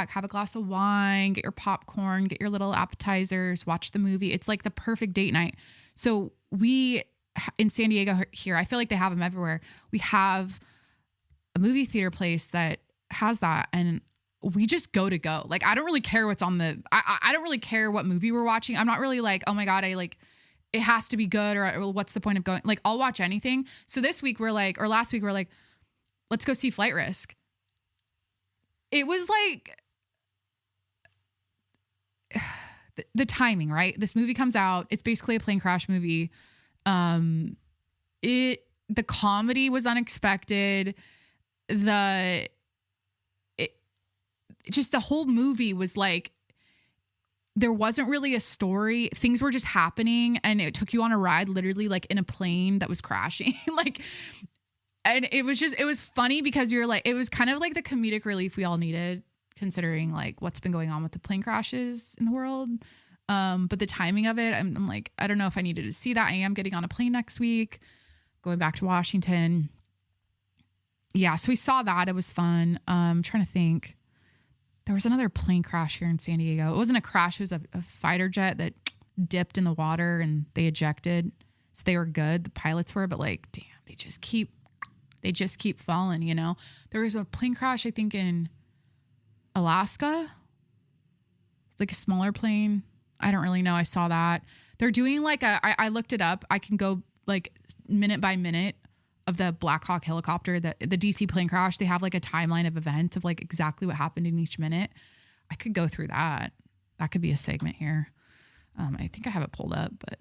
have a glass of wine, get your popcorn, get your little appetizers, watch the movie. It's like the perfect date night. So we, in San Diego here, I feel like they have them everywhere. We have a movie theater place that has that, and we just go. Like, I don't really care what's on I don't really care what movie we're watching. I'm not really like, oh my God, it has to be good, or what's the point of going? Like, I'll watch anything. So this week last week we're like, let's go see Flight Risk. It was like the timing, right? This movie comes out. It's basically a plane crash movie. The comedy was unexpected. Just the whole movie was like, there wasn't really a story. Things were just happening, and it took you on a ride, literally like in a plane that was crashing. Like, and it was funny because you're like, it was kind of like the comedic relief we all needed, considering like what's been going on with the plane crashes in the world. But the timing of it, I'm like, I don't know if I needed to see that. I am getting on a plane next week, going back to Washington. Yeah. So we saw that. It was fun. I'm trying to think. There was another plane crash here in San Diego. It wasn't a crash. It was a fighter jet that dipped in the water and they ejected. So they were good. The pilots were, but like, damn, they just keep falling, you know? There was a plane crash, I think, in Alaska. It's like a smaller plane. I don't really know. I saw that. They're doing like I looked it up. I can go like minute by minute of the Black Hawk helicopter, the DC plane crash, they have like a timeline of events of like exactly what happened in each minute. I could go through that. That could be a segment here. I think I have it pulled up, but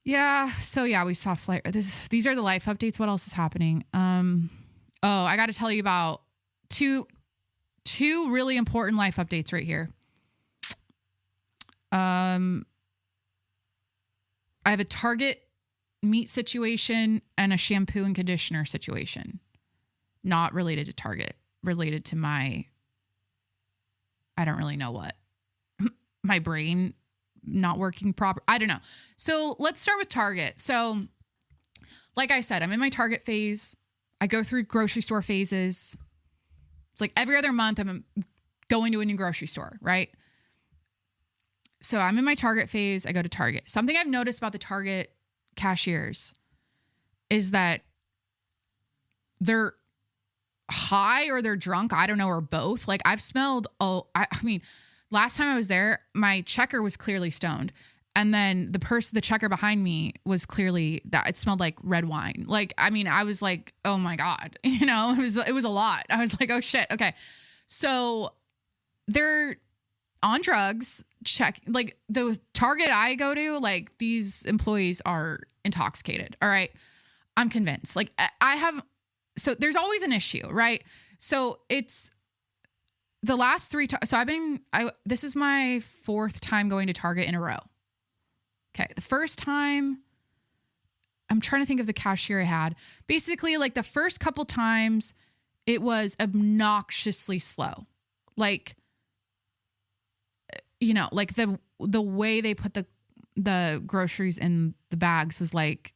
yeah. So yeah, we saw flight. These are the life updates. What else is happening? I got to tell you about two really important life updates right here. I have a Target meat situation and a shampoo and conditioner situation. Not related to Target, related to I don't really know what. My brain not working proper. I don't know. So let's start with Target. So like I said, I'm in my Target phase. I go through grocery store phases. It's like every other month I'm going to a new grocery store, right? So I'm in my Target phase. I go to Target. Something I've noticed about the Target cashiers is that they're high or they're drunk. I don't know, or both. Like I've smelled, last time I was there, my checker was clearly stoned. And then the checker behind me was clearly that it smelled like red wine. Like, I mean, I was like, oh my God, it was a lot. I was like, oh shit. Okay. So they're on drugs. Check, like the Target I go to, like these employees are intoxicated. All right. I'm convinced. Like so there's always an issue, right? So it's the last 3 times. So this is my 4th time going to Target in a row. Okay. The first time, I'm trying to think of the cashier I had. Basically, like the first couple times, it was obnoxiously slow. Like, like the way they put the groceries in the bags was like,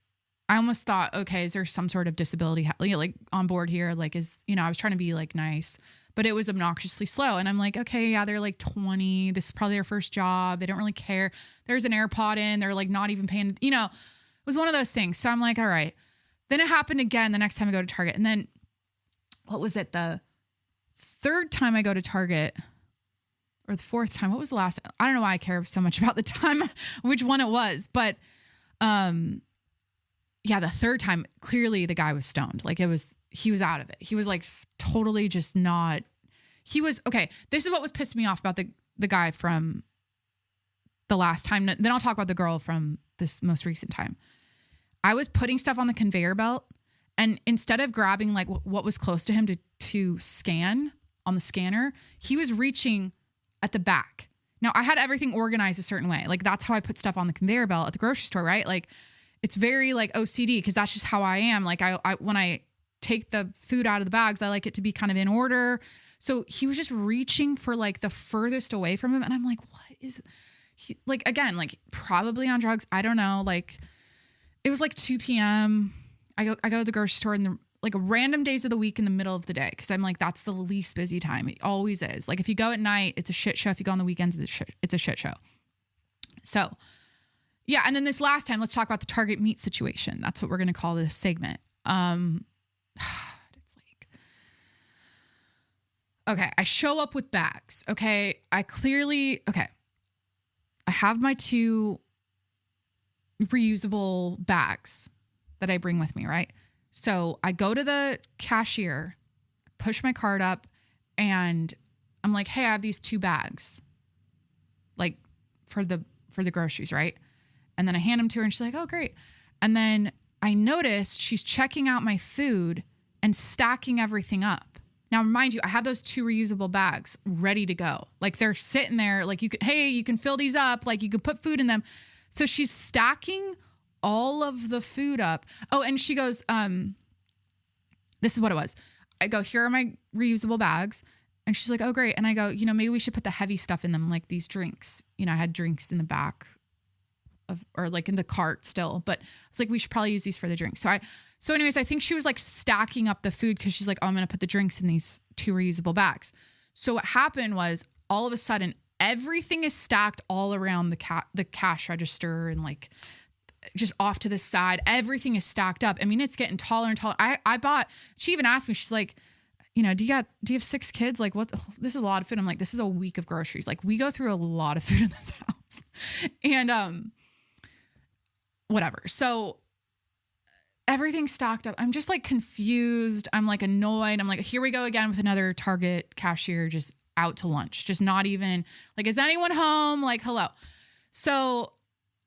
I almost thought, okay, is there some sort of disability like on board here? Like I was trying to be like nice, but it was obnoxiously slow. And I'm like, okay, yeah, they're like 20. This is probably their first job. They don't really care. There's an AirPod in. They're like not even paying, it was one of those things. So I'm like, all right. Then it happened again the next time I go to Target. And then what was it? The 3rd time I go to Target, or the 4th time, what was the last? I don't know why I care so much about the time, which one it was, but, yeah, the 3rd time, clearly the guy was stoned. Like he was out of it. He was like totally just not, okay. This is what was pissing me off about the guy from the last time. Then I'll talk about the girl from this most recent time. I was putting stuff on the conveyor belt, and instead of grabbing like what was close to him to scan on the scanner, he was reaching at the back. Now I had everything organized a certain way. Like that's how I put stuff on the conveyor belt at the grocery store, right? Like it's very like OCD because that's just how I am. Like I when I take the food out of the bags, I like it to be kind of in order. So he was just reaching for like the furthest away from him. And I'm like, what is he like, again, like probably on drugs. I don't know. Like it was like 2 p.m. I go to the grocery store in the like random days of the week in the middle of the day. Cause I'm like, that's the least busy time. It always is. Like if you go at night, it's a shit show. If you go on the weekends, it's a shit show. So yeah. And then this last time, let's talk about the Target meat situation. That's what we're going to call this segment. It's like, okay, I show up with bags. Okay. I have my 2 reusable bags that I bring with me. Right. So I go to the cashier, push my card up, and I'm like, hey, I have these 2 bags, like for the groceries. Right. And then I hand them to her and she's like, oh, great. And then I noticed she's checking out my food and stacking everything up. Now, mind you, I have those 2 reusable bags ready to go. Like they're sitting there like you can fill these up. Like you could put food in them. So she's stacking all of the food up. Oh, and she goes, this is what it was. I go, here are my reusable bags. And she's like, oh, great. And I go, maybe we should put the heavy stuff in them, like these drinks. I had drinks in the back or like in the cart still, but I was like, we should probably use these for the drinks. So anyways, I think she was like stacking up the food because she's like, oh, I'm going to put the drinks in these 2 reusable bags. So what happened was all of a sudden, everything is stacked all around the cash register and like just off to the side. Everything is stacked up. I mean, it's getting taller and taller. She even asked me, she's like, do you have 6 kids? Like what? This is a lot of food. I'm like, this is a week of groceries. Like we go through a lot of food in this house and, whatever. So everything's stocked up. I'm just like confused. I'm like annoyed. I'm like, here we go again with another Target cashier just out to lunch. Just not even like, is anyone home? Like, hello. So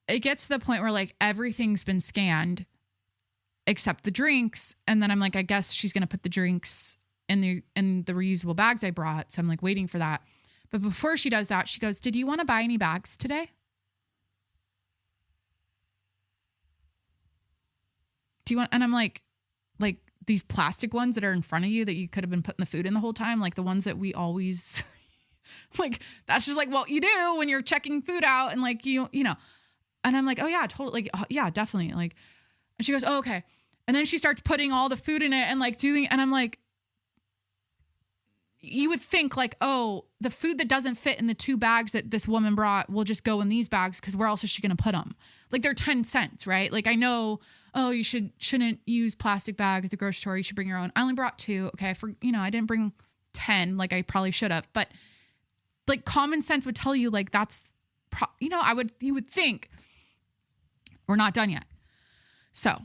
it gets to the point where like everything's been scanned except the drinks. And then I'm like, I guess she's going to put the drinks in the reusable bags I brought. So I'm like waiting for that. But before she does that, she goes, did you want to buy any bags today? Do you want, and I'm like these plastic ones that are in front of you that you could have been putting the food in the whole time. Like the ones that we always like, that's just like what you do when you're checking food out. And like, you know, and I'm like, oh yeah, totally. Like, yeah, definitely. Like, and she goes, oh, okay. And then she starts putting all the food in it and like doing, and I'm like, you would think like, oh, the food that doesn't fit in the 2 bags that this woman brought will just go in these bags because where else is she going to put them? Like they're 10 cents, right? Like I know, oh, you shouldn't use plastic bags at the grocery store. You should bring your own. I only brought 2. Okay, I didn't bring 10 like I probably should have. But like common sense would tell you like that's, you would think. We're not done yet. So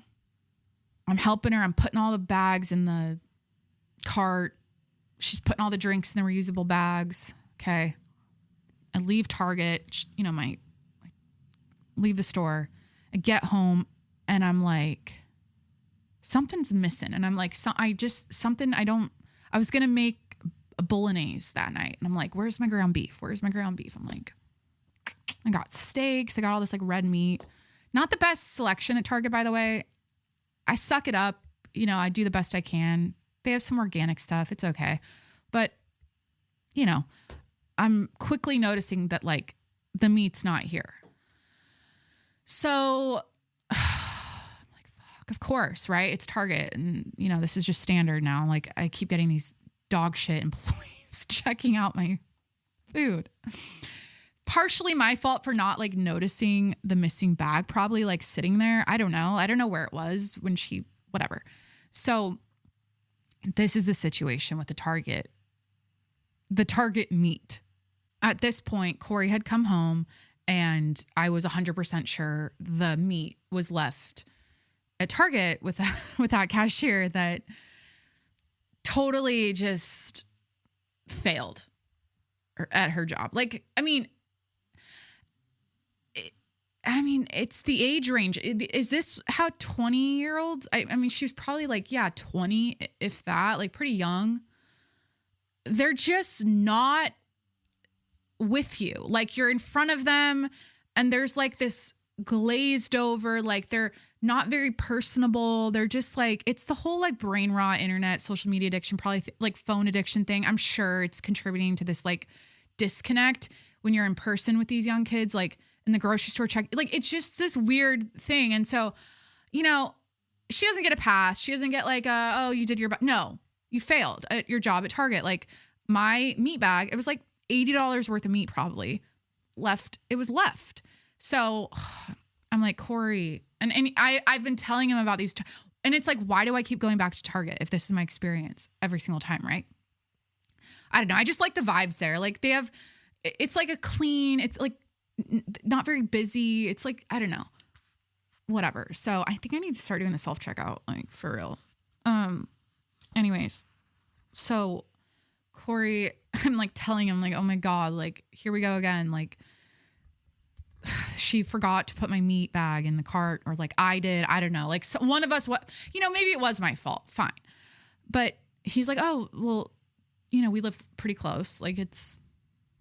I'm helping her. I'm putting all the bags in the cart. She's putting all the drinks in the reusable bags. Okay. I leave Target, leave the store. I get home and I'm like, something's missing. And I'm like, I was going to make a bolognese that night. And I'm like, where's my ground beef? I'm like, I got steaks. I got all this like red meat. Not the best selection at Target, by the way. I suck it up. I do the best I can. They have some organic stuff. It's okay. But, I'm quickly noticing that like the meat's not here. So I'm like, fuck, of course, right? It's Target. And, this is just standard now. Like I keep getting these dog shit employees checking out my food. Partially my fault for not like noticing the missing bag, probably like sitting there. I don't know where it was when whatever. So this is the situation with the Target meat. At this point, Corey had come home and I was 100% sure the meat was left at Target with that cashier that totally just failed at her job. Like, it's the age range. Is this how 20-year-olds? She was probably like, 20, if that, like pretty young. They're just not with you. Like you're in front of them and there's like this glazed over, like they're not very personable. They're just like, it's the whole like brain rot, internet, social media addiction, probably like phone addiction thing. I'm sure it's contributing to this like disconnect when you're in person with these young kids, like in the grocery store like it's just this weird thing. And so, she doesn't get a pass. She doesn't get like, oh, you did your, no, you failed at your job at Target. Like my meat bag, it was like $80 worth of meat probably left. It was left. So I'm like, Corey, and I've been telling him about these, and it's like, why do I keep going back to Target if this is my experience every single time, right? I don't know. I just like the vibes there. Like it's like a clean, it's like not very busy. It's like, I don't know, whatever. So I think I need to start doing the self-checkout, like for real. Anyways, so Corey, I'm like telling him like, oh my God, like here we go again. Like she forgot to put my meat bag in the cart, or like I did. I don't know. Like so one of us, maybe it was my fault. Fine. But he's like, oh, well, we live pretty close. Like it's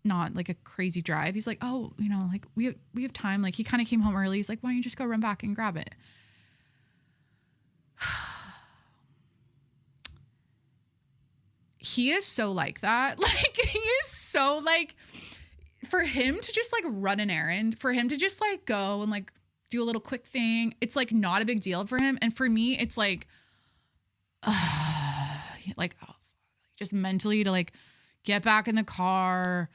not like a crazy drive. He's like, oh, like we have time. Like he kind of came home early. He's like, why don't you just go run back and grab it? He is so like that. Like he is so like, for him to just like run an errand, for him to just like go and like do a little quick thing, it's like not a big deal for him. And for me, it's like, just mentally to like get back in the car,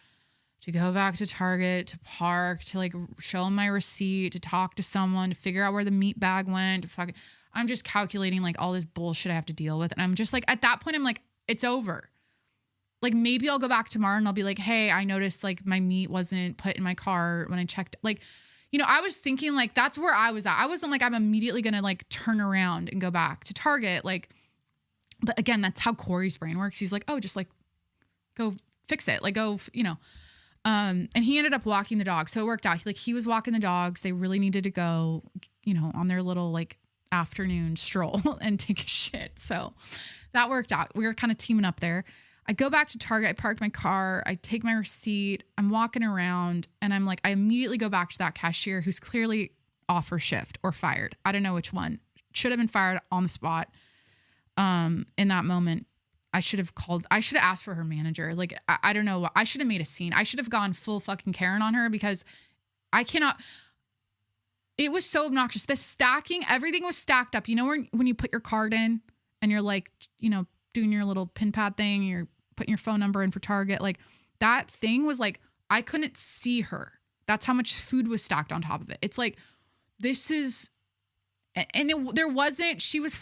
to go back to Target, to park, to like show him my receipt, to talk to someone, to figure out where the meat bag went. I'm just calculating like all this bullshit I have to deal with. And I'm just like, at that point, I'm like, it's over. Like maybe I'll go back tomorrow and I'll be like, hey, I noticed like my meat wasn't put in my car when I checked. Like, I was thinking like, that's where I was at. I wasn't like, I'm immediately going to like turn around and go back to Target. Like, but again, that's how Corey's brain works. He's like, oh, just like go fix it. Like go, and he ended up walking the dog. So it worked out. He was walking the dogs. They really needed to go, on their little like afternoon stroll and take a shit. So that worked out. We were kind of teaming up there. I go back to Target. I park my car. I take my receipt. I'm walking around and I'm like, I immediately go back to that cashier who's clearly off her shift or fired. I don't know which one. Should have been fired on the spot. In that moment, I should have asked for her manager. Like, I don't know. I should have made a scene. I should have gone full fucking Karen on her because I cannot. It was so obnoxious. The stacking, everything was stacked up. When you put your card in and you're like, doing your little pin pad thing, you're putting your phone number in for Target. Like that thing was like, I couldn't see her. That's how much food was stacked on top of it. It's like, she was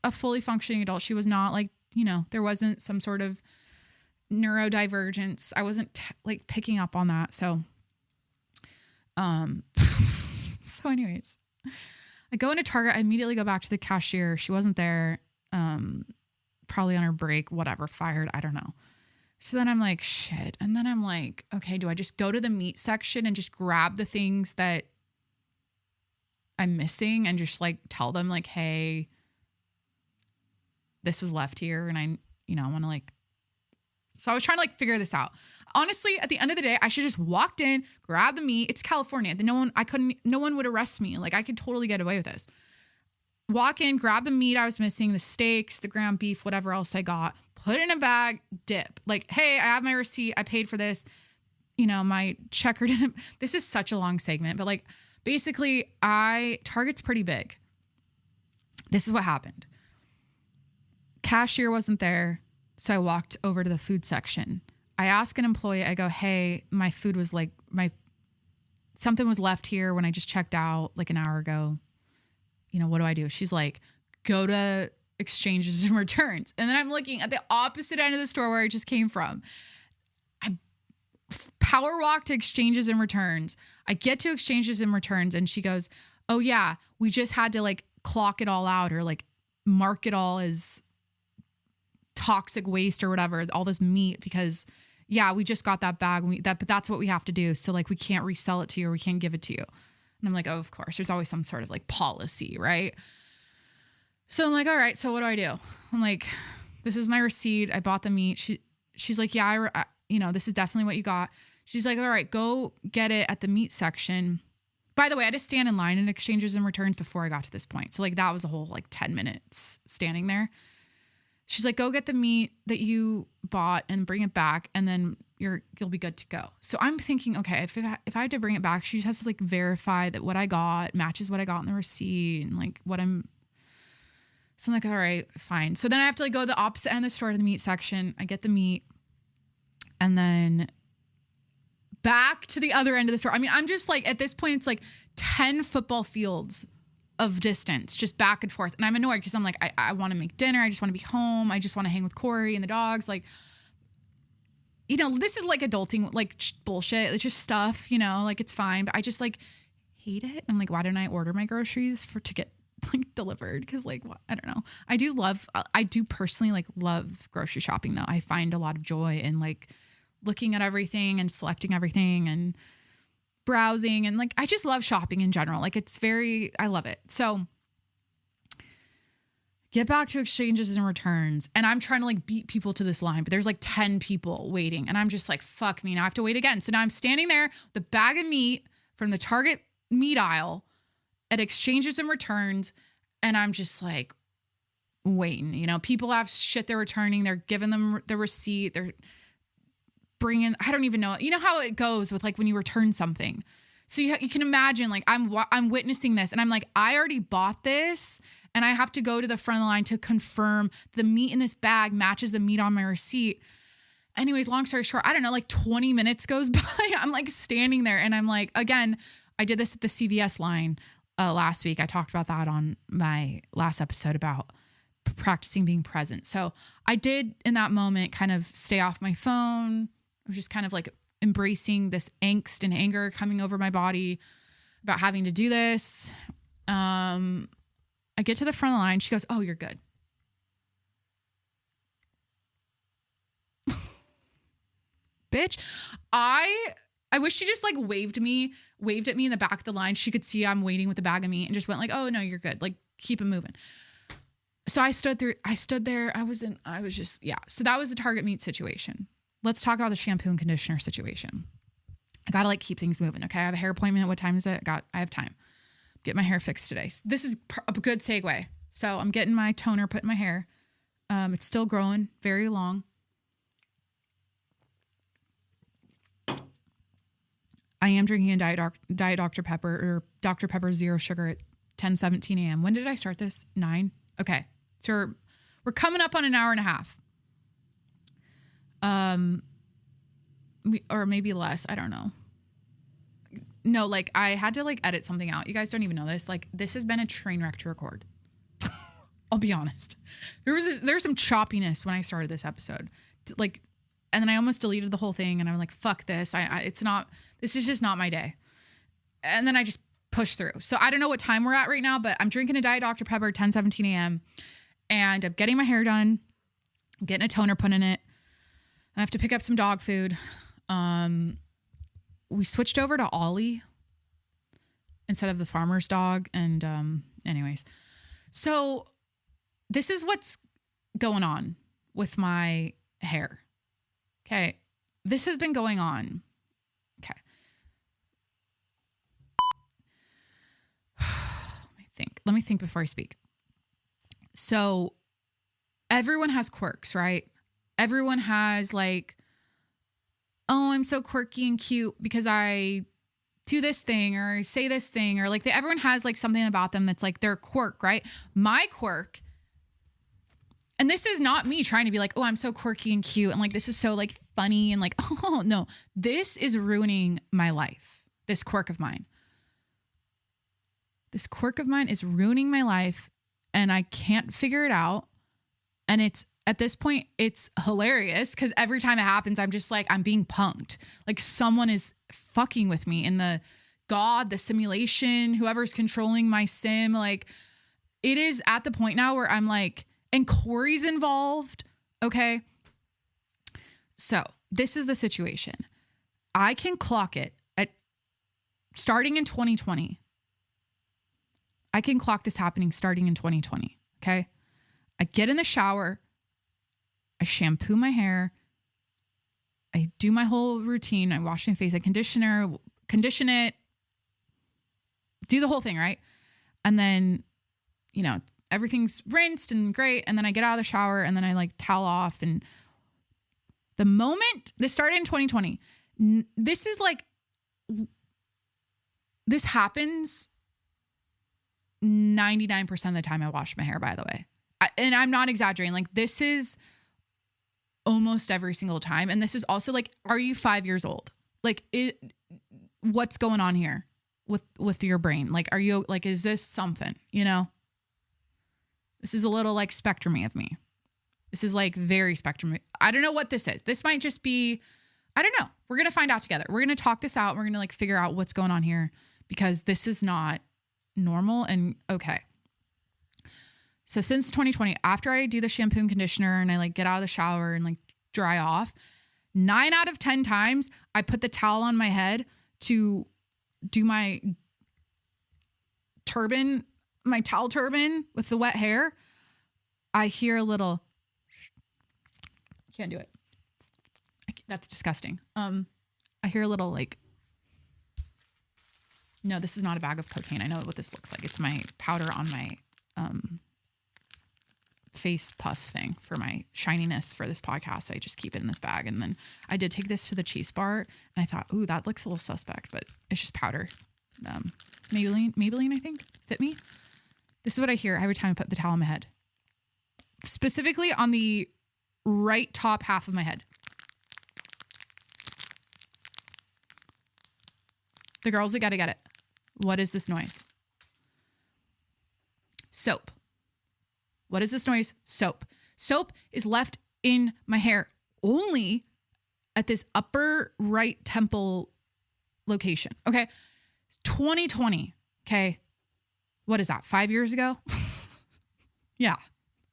a fully functioning adult. She was not like, there wasn't some sort of neurodivergence. I wasn't picking up on that. So, so anyways, I go into Target. I immediately go back to the cashier. She wasn't there. Probably on her break, whatever, fired. I don't know. So then I'm like, shit. And then I'm like, okay, do I just go to the meat section and just grab the things that I'm missing and just like tell them like, hey, this was left here. And I want to like, so I was trying to like figure this out. Honestly, at the end of the day, I should just walked in, grabbed the meat. It's California. No one would arrest me. Like I could totally get away with this. Walk in, grab the meat I was missing, the steaks, the ground beef, whatever else I got, put it in a bag, dip. Like, hey, I have my receipt. I paid for this. My checker didn't. This is such a long segment, but like basically Target's pretty big. This is what happened. Cashier wasn't there. So I walked over to the food section. I asked an employee, I go, hey, my food was like, something was left here when I just checked out like an hour ago. What do I do? She's like, go to exchanges and returns. And then I'm looking at the opposite end of the store where I just came from. I power walk to exchanges and returns. I get to exchanges and returns and she goes, oh yeah, we just had to like clock it all out or like mark it all as toxic waste or whatever, all this meat because yeah, we just got that bag. But that's what we have to do. So like, we can't resell it to you or we can't give it to you. And I'm like, oh, of course, there's always some sort of like policy, right? So I'm like, all right, so what do I do? I'm like, this is my receipt. I bought the meat. She's like, yeah, this is definitely what you got. She's like, all right, go get it at the meat section. By the way, I had to stand in line in exchanges and returns before I got to this point. So like that was a whole like 10 minutes standing there. She's like, go get the meat that you bought and bring it back. And then you'll be good to go. So I'm thinking, okay, if I had to bring it back, she just has to like verify that what I got matches what I got in the receipt and like so I'm like, all right, fine. So then I have to like go to the opposite end of the store to the meat section. I get the meat and then back to the other end of the store. I mean, I'm just like, at this point, it's like 10 football fields of distance, just back and forth. And I'm annoyed because I'm like, I want to make dinner. I just want to be home. I just want to hang with Corey and the dogs. Like, this is like adulting, like bullshit. It's just stuff, like it's fine. But I just like hate it. I'm like, why don't I order my groceries to get like delivered? Cause like, I don't know. I do personally like love grocery shopping though. I find a lot of joy in like looking at everything and selecting everything and browsing. And like, I just love shopping in general. Like I love it. So get back to exchanges and returns. And I'm trying to like beat people to this line, but there's like 10 people waiting. And I'm just like, fuck me. Now I have to wait again. So now I'm standing there with a bag of meat from the Target meat aisle at exchanges and returns. And I'm just like waiting, people have shit they're returning. They're giving them the receipt. They're bringing, I don't even know. You know how it goes with like when you return something. So you can imagine like I'm witnessing this and I'm like, I already bought this and I have to go to the front of the line to confirm the meat in this bag matches the meat on my receipt. Anyways, long story short, I don't know, like 20 minutes goes by. I'm like standing there and I'm like, again, I did this at the CVS line last week. I talked about that on my last episode about practicing being present. So I did in that moment kind of stay off my phone. I was just kind of like embracing this angst and anger coming over my body. about having to do this. I get to the front of the line. She goes, "Oh, you're good." Bitch. I wish she just like waved at me in the back of the line. She could see I'm waiting with the bag of meat and just went like, "Oh no, you're good. Like keep it moving." So I stood there. So that was the Target meat situation. Let's talk about the shampoo and conditioner situation. I got to like keep things moving. Okay. I have a hair appointment. What time is it? I have time. Get my hair fixed today. So this is a good segue. So I'm getting my toner put in my hair. It's still growing very long. I am drinking a Diet Dr. Pepper or Dr. Pepper Zero Sugar at 10:17 a.m. When did I start this? 9? Okay. So we're coming up on an hour and a half. Or maybe less. I don't know. No, like I had to like edit something out. You guys don't even know this. Like this has been a train wreck to record. I'll be honest. There's some choppiness when I started this episode. Like, and then I almost deleted the whole thing and I'm like, fuck this. This is just not my day. And then I just pushed through. So I don't know what time we're at right now, but I'm drinking a Diet Dr. Pepper 10:17 a.m. and I'm getting my hair done. I'm getting a toner put in it. I have to pick up some dog food. We switched over to Ollie instead of the farmer's dog. And anyways, so this is what's going on with my hair. Okay. This has been going on. Okay. Let me think before I speak. So everyone has quirks, right? Everyone has like, oh, I'm so quirky and cute because I do this thing or say this thing or like everyone has like something about them that's like their quirk, right? My quirk, and this is not me trying to be like, oh, I'm so quirky and cute and like this is so like funny and like, oh no, this is ruining my life. This quirk of mine. This quirk of mine is ruining my life and I can't figure it out. And it's at this point, it's hilarious because every time it happens, I'm just like, I'm being punked. Like someone is fucking with me in the simulation, whoever's controlling my sim. Like it is at the point now where I'm like, and Corey's involved. Okay. So this is the situation. I can clock it at starting in 2020. I can clock this happening starting in 2020. Okay. I get in the shower. I shampoo my hair. I do my whole routine. I wash my face. I condition it. Do the whole thing, right? And then, you know, everything's rinsed and great. And then I get out of the shower and then I like towel off. And the moment this started in 2020, this is like, this happens 99% of the time I wash my hair, by the way. And I'm not exaggerating. Like this is almost every single time. And this is also like, are you 5 years old? Like what's going on here with your brain? Like, are you like, is this something, you know? This is a little like spectrumy of me. This is like very spectrum. I don't know what this is. This might just be, I don't know. We're going to find out together. We're going to talk this out. We're going to like figure out what's going on here because this is not normal and okay. So since 2020, after I do the shampoo and conditioner and I like get out of the shower and like dry off, 9 out of 10 times I put the towel on my head to do my turban, my towel turban with the wet hair. I hear a little, can't do it. That's disgusting. I hear a little like, no, this is not a bag of cocaine. I know what this looks like. It's my powder on my face puff thing for my shininess for this podcast. I just keep it in this bag. And then I did take this to the Chiefs bar and I thought, ooh, that looks a little suspect, but it's just powder. Maybelline, I think, Fit Me. This is what I hear every time I put the towel on my head. Specifically on the right top half of my head. The girls that gotta get it. What is this noise? Soap. What is this noise? Soap. Soap is left in my hair only at this upper right temple location. Okay. 2020. Okay. What is that? 5 years ago? Yeah.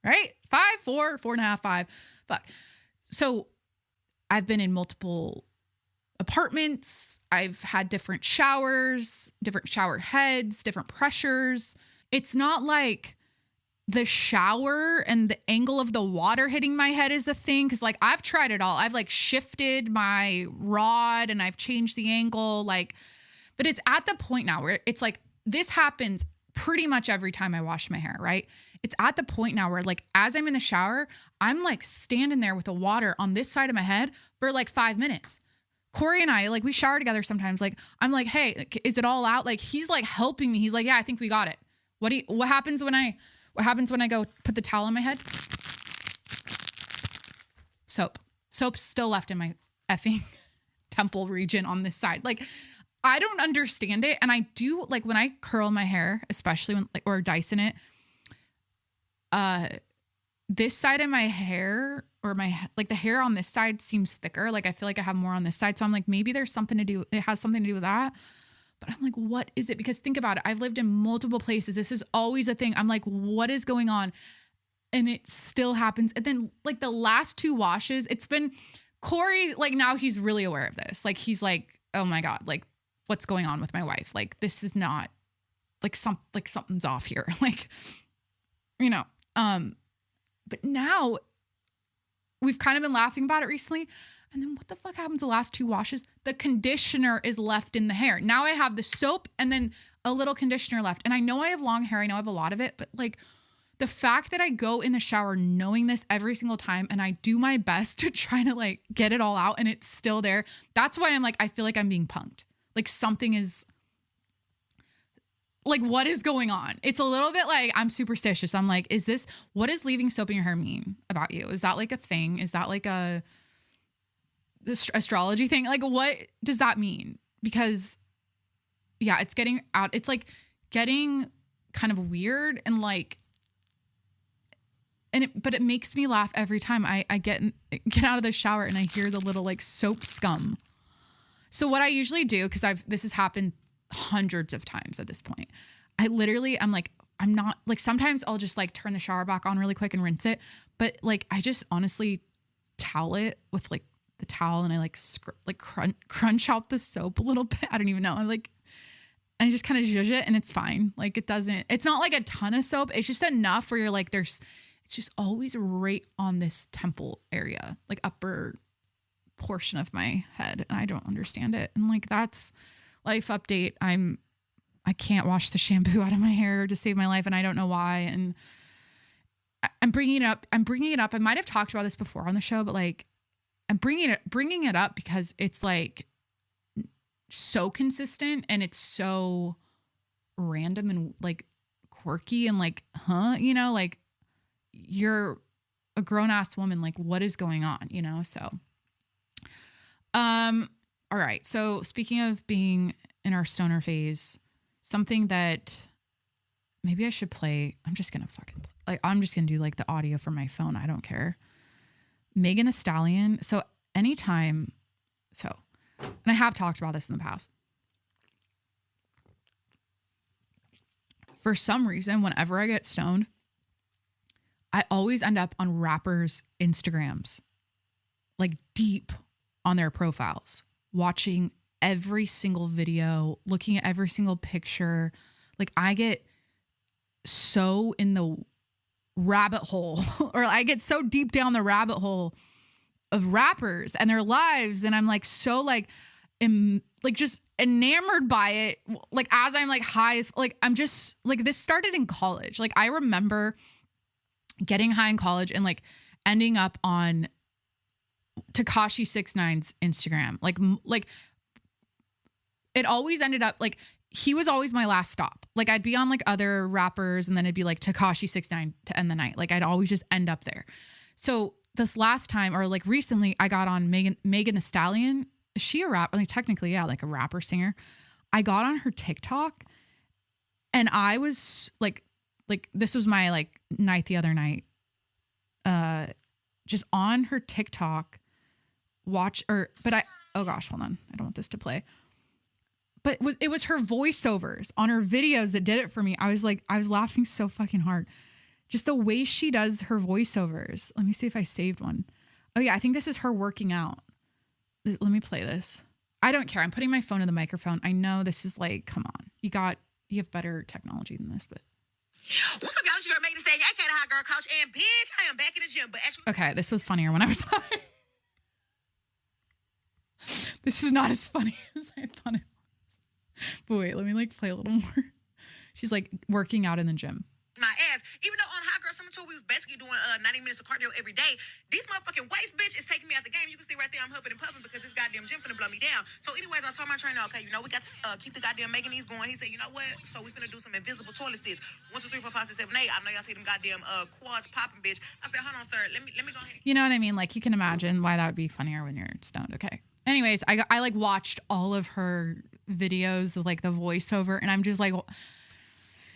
Right? 5, 4, 4.5, 5. Fuck. So I've been in multiple apartments. I've had different showers, different shower heads, different pressures. It's not like the shower and the angle of the water hitting my head is the thing. Cause like I've tried it all. I've like shifted my rod and I've changed the angle. Like, but it's at the point now where it's like, this happens pretty much every time I wash my hair, right? It's at the point now where like, as I'm in the shower, I'm like standing there with the water on this side of my head for like 5 minutes. Corey and I, like we shower together sometimes. Like, I'm like, hey, is it all out? Like, he's like helping me. He's like, yeah, I think we got it. What happens when I go put the towel on my head? Soap's still left in my effing temple region on this side. Like, I don't understand it. And I do, like, when I curl my hair, especially when, like, or Dyson it, this side of my hair or like the hair on this side seems thicker. Like, I feel like I have more on this side. So I'm like, maybe there's something to do. It has something to do with that. But I'm like, what is it? Because think about it. I've lived in multiple places. This is always a thing. I'm like, what is going on? And it still happens. And then like the last 2 washes, it's been Corey, like now he's really aware of this. Like, he's like, oh my God, like what's going on with my wife? Like, this is not like something's off here. Like, you know, but now we've kind of been laughing about it recently. And then what the fuck happens the last 2 washes? The conditioner is left in the hair. Now I have the soap and then a little conditioner left. And I know I have long hair. I know I have a lot of it. But like the fact that I go in the shower knowing this every single time and I do my best to try to like get it all out and it's still there. That's why I'm like, I feel like I'm being punked. Like something is like, what is going on? It's a little bit like I'm superstitious. I'm like, what does leaving soap in your hair mean about you? Is that like a thing? Is that like the astrology thing? Like, what does that mean? Because yeah, it's getting out. It's like getting kind of weird and like, but it makes me laugh every time I get out of the shower and I hear the little like soap scum. So what I usually do, because this has happened hundreds of times at this point. I'm not like, sometimes I'll just like turn the shower back on really quick and rinse it. But like, I just honestly towel it with like the towel and I like crunch out the soap a little bit. I don't even know. I just kind of zhuzh it and it's fine. Like it's not like a ton of soap. It's just enough where you're like, it's just always right on this temple area, like upper portion of my head. And I don't understand it. And like, that's life update. I can't wash the shampoo out of my hair to save my life. And I don't know why. And I'm bringing it up. I might've talked about this before on the show, but like, I'm bringing it up because it's like so consistent and it's so random and like quirky and like, you know, like you're a grown ass woman. Like what is going on, you know? So, all right. So speaking of being in our stoner phase, something that maybe I should play. I'm just going to do like the audio from my phone. I don't care. Megan Thee Stallion. And I have talked about this in the past. For some reason, whenever I get stoned, I always end up on rappers' Instagrams, like deep on their profiles, watching every single video, looking at every single picture. Like I get so in the rabbit hole or I get so deep down the rabbit hole of rappers and their lives. And I'm like, so like, just enamored by it. Like as I'm like high as like, I'm just like, this started in college. Like I remember getting high in college and like ending up on Tekashi 6ix9ine's Instagram. Like it always ended up like, he was always my last stop. Like I'd be on like other rappers and then it'd be like Tekashi 6ix9ine to end the night. Like I'd always just end up there. So this last time or like recently I got on Megan Thee Stallion. Is she a rapper? Like technically, yeah, like a rapper singer. I got on her TikTok and I was like this was my like night the other night. Just on her TikTok oh gosh, hold on. I don't want this to play. but it was her voiceovers on her videos that did it for me. I was laughing so fucking hard. Just the way she does her voiceovers. Let me see if I saved one. Oh yeah, I think this is her working out. Let me play this. I don't care. I'm putting my phone in the microphone. I know this is like, come on. You have better technology than this, but. What's up, y'all? It's your girl, Megan Thee Stallion, aka the Hot Girl Coach, and bitch, I am back in the gym. But actually, okay, this was funnier when I was high. This is not as funny as I thought it was. But wait, let me like play a little more. She's like working out in the gym. my ass. Even though on Hot Girl Summer Tour, we was basically doing 90 minutes of cardio every day. These motherfucking waist bitch is taking me out the game. You can see right there I'm huffing and puffing because this goddamn gym finna blow me down. So anyways, I told my trainer, okay, we got to keep the goddamn making these going. He said, you know what? So we finna do some invisible toilet sits. 1, 2, 3, 4, 5, 6, 7, 8. I know y'all see them goddamn quads popping, bitch. I said, hold on, sir. Let me go ahead. You know what I mean? Like, you can imagine why that would be funnier when you're stoned. Okay. Anyways, I like watched all of her videos with like the voiceover, and I'm just like, well,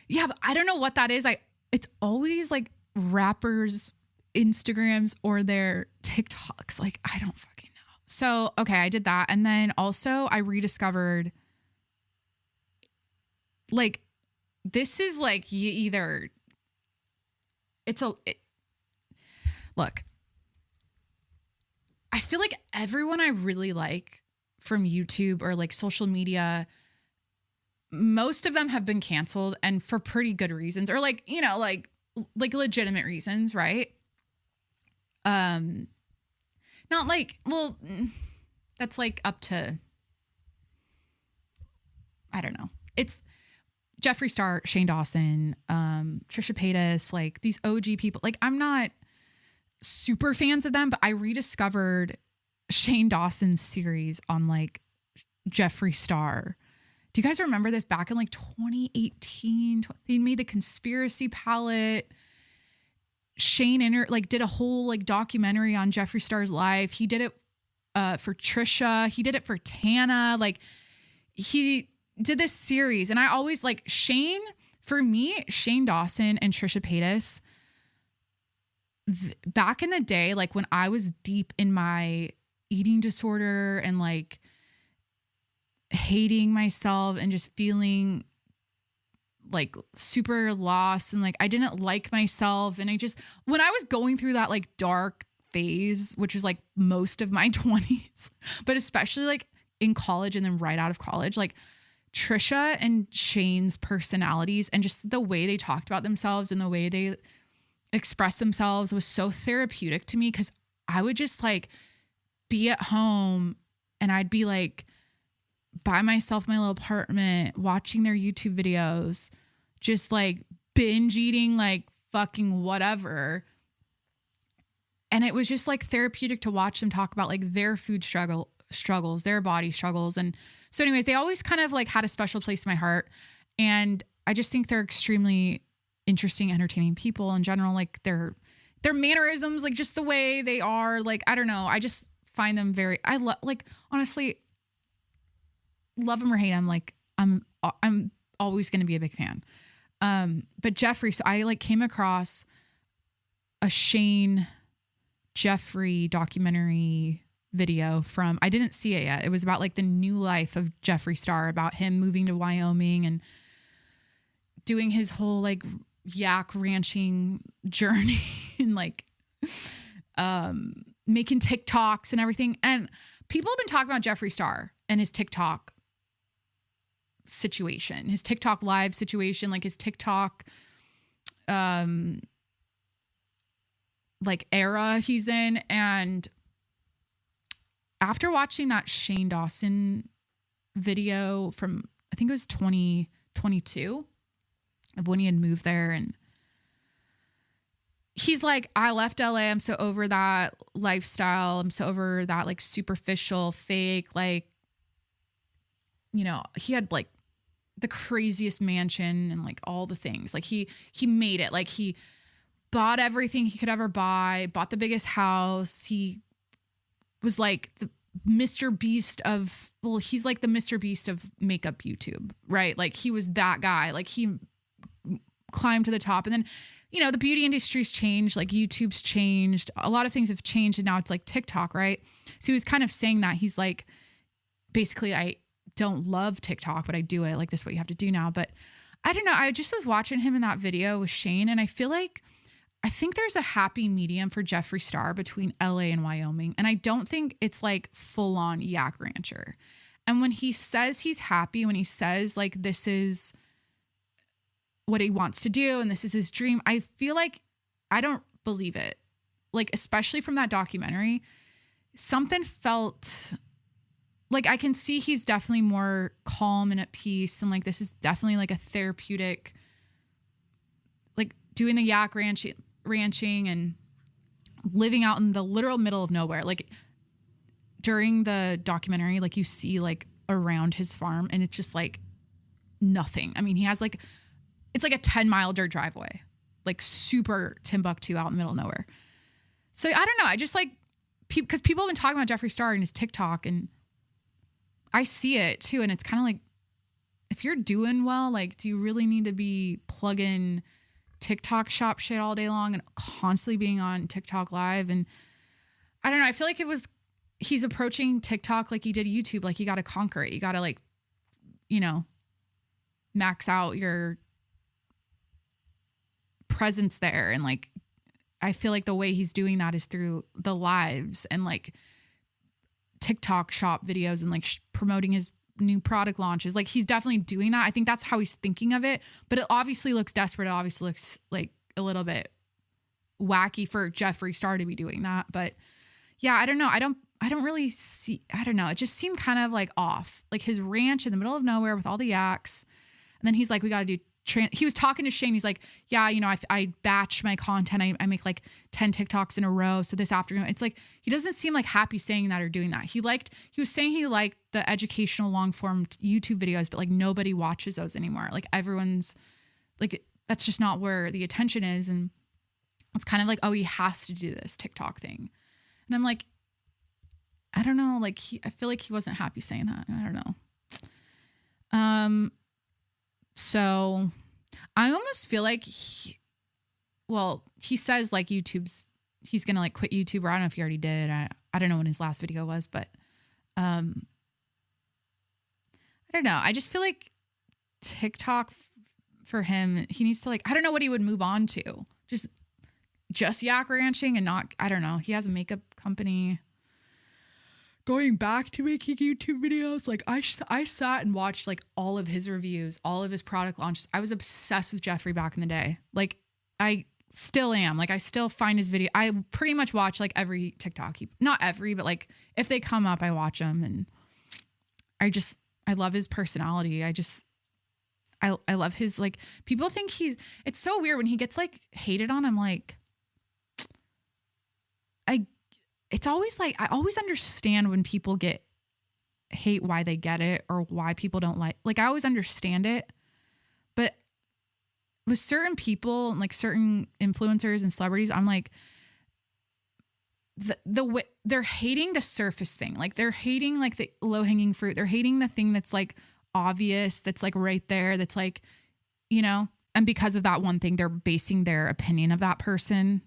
yeah, but I don't know what that is. It's always like rappers' Instagrams or their TikToks. Like, I don't fucking know. So, okay, I did that. And then also I rediscovered, like, this is like look, I feel like everyone I really like from YouTube or like social media, most of them have been canceled, and for pretty good reasons, or like, like legitimate reasons, right? Not like, well, that's like up to, I don't know. It's Jeffree Star, Shane Dawson, Trisha Paytas, like these OG people. Like, I'm not super fans of them, but I rediscovered Shane Dawson's series on like Jeffree Star. Do you guys remember this back in like 2018? They made the conspiracy palette. Shane did a whole like documentary on Jeffree Star's life. He did it for Trisha. He did it for Tana. Like, he did this series, and I always like Shane. For me, Shane Dawson and Trisha Paytas, back in the day, like when I was deep in my eating disorder and like hating myself and just feeling like super lost and like I didn't like myself, and when I was going through that like dark phase, which was like most of my 20s, but especially like in college and then right out of college, like Trisha and Shane's personalities and just the way they talked about themselves and the way they express themselves was so therapeutic to me, because I would just like be at home and I'd be like by myself in my little apartment watching their YouTube videos, just like binge eating like fucking whatever. And it was just like therapeutic to watch them talk about like their food struggles, their body struggles. And so anyways, they always kind of like had a special place in my heart. And I just think they're extremely interesting, entertaining people in general. Like their mannerisms, like just the way they are, like, I don't know. I just find them honestly, love them or hate them. Like I'm always going to be a big fan. But Jeffree, so I like came across a Shane Jeffree documentary video I didn't see it yet. It was about like the new life of Jeffree Star, about him moving to Wyoming and doing his whole like yak ranching journey and like, making TikToks and everything. And people have been talking about Jeffree Star and his TikTok situation, his TikTok live situation, like his TikTok, like era he's in. And after watching that Shane Dawson video from, I think it was 2022, of when he had moved there, and he's like, I left LA. I'm so over that lifestyle. I'm so over that like superficial, fake, like, he had like the craziest mansion and like all the things. Like he made it. Like he bought everything he could ever buy, bought the biggest house. He was like the Mr. Beast of, well, he's like the Mr. Beast of makeup YouTube, right? Like he was that guy. Like he climbed to the top. And then, the beauty industry's changed, like YouTube's changed. A lot of things have changed, and now it's like TikTok, right? So he was kind of saying that he's like, basically, I don't love TikTok, but I do it. Like, this is what you have to do now. But I don't know. I just was watching him in that video with Shane, and I think there's a happy medium for Jeffree Star between LA and Wyoming. And I don't think it's like full on yak rancher. And when he says he's happy, when he says like this is what he wants to do and this is his dream, I feel like I don't believe it. Like, especially from that documentary, something felt like I can see he's definitely more calm and at peace. And like, this is definitely like a therapeutic, like doing the yak ranching and living out in the literal middle of nowhere. Like during the documentary, like you see like around his farm and it's just like nothing. I mean, he has like, it's like a 10-mile dirt driveway, like super Timbuktu out in the middle of nowhere. So I don't know. I just like, because people have been talking about Jeffree Star and his TikTok, and I see it too. And it's kind of like, if you're doing well, like, do you really need to be plugging TikTok shop shit all day long and constantly being on TikTok live? And I don't know. I feel like he's approaching TikTok like he did YouTube. Like, you got to conquer it. You got to like, you know, max out your presence there. And like, I feel like the way he's doing that is through the lives and like TikTok shop videos and like promoting his new product launches. Like, he's definitely doing that. I think that's how he's thinking of it, but it obviously looks desperate. It obviously looks like a little bit wacky for Jeffree Star to be doing that. But yeah, I don't know. I don't really see, I don't know. It just seemed kind of like off, like his ranch in the middle of nowhere with all the yaks. And then he's like, we got to do he was talking to Shane. He's like, yeah, you know, I batch my content. I make like 10 TikToks in a row. So this afternoon, it's like, he doesn't seem like happy saying that or doing that. He was saying he liked the educational long form YouTube videos, but like nobody watches those anymore. Like, everyone's like, that's just not where the attention is. And it's kind of like, oh, he has to do this TikTok thing. And I'm like, I don't know. Like, I feel like he wasn't happy saying that. I don't know. So I almost feel like he says like he's going to like quit YouTube, or I don't know if he already did. I don't know when his last video was, but I don't know. I just feel like TikTok for him, he needs to like, I don't know what he would move on to. Just yak ranching and not, I don't know. He has a makeup company. Going back to making YouTube videos, like I sat and watched like all of his reviews, all of his product launches. I was obsessed with Jeffree back in the day. Like, I still am. Like, I still find his video. I pretty much watch like every TikTok. Not every, but like if they come up, I watch them. And I love his personality. I love his, like, people think it's so weird when he gets like hated on. I'm like, it's always like, I always understand when people hate why they get it or why people don't like, I always understand it. But with certain people, like certain influencers and celebrities, I'm like, the way they're hating the surface thing. Like, they're hating like the low hanging fruit. They're hating the thing that's like obvious. That's like right there. That's like, you know, and because of that one thing, they're basing their opinion of that person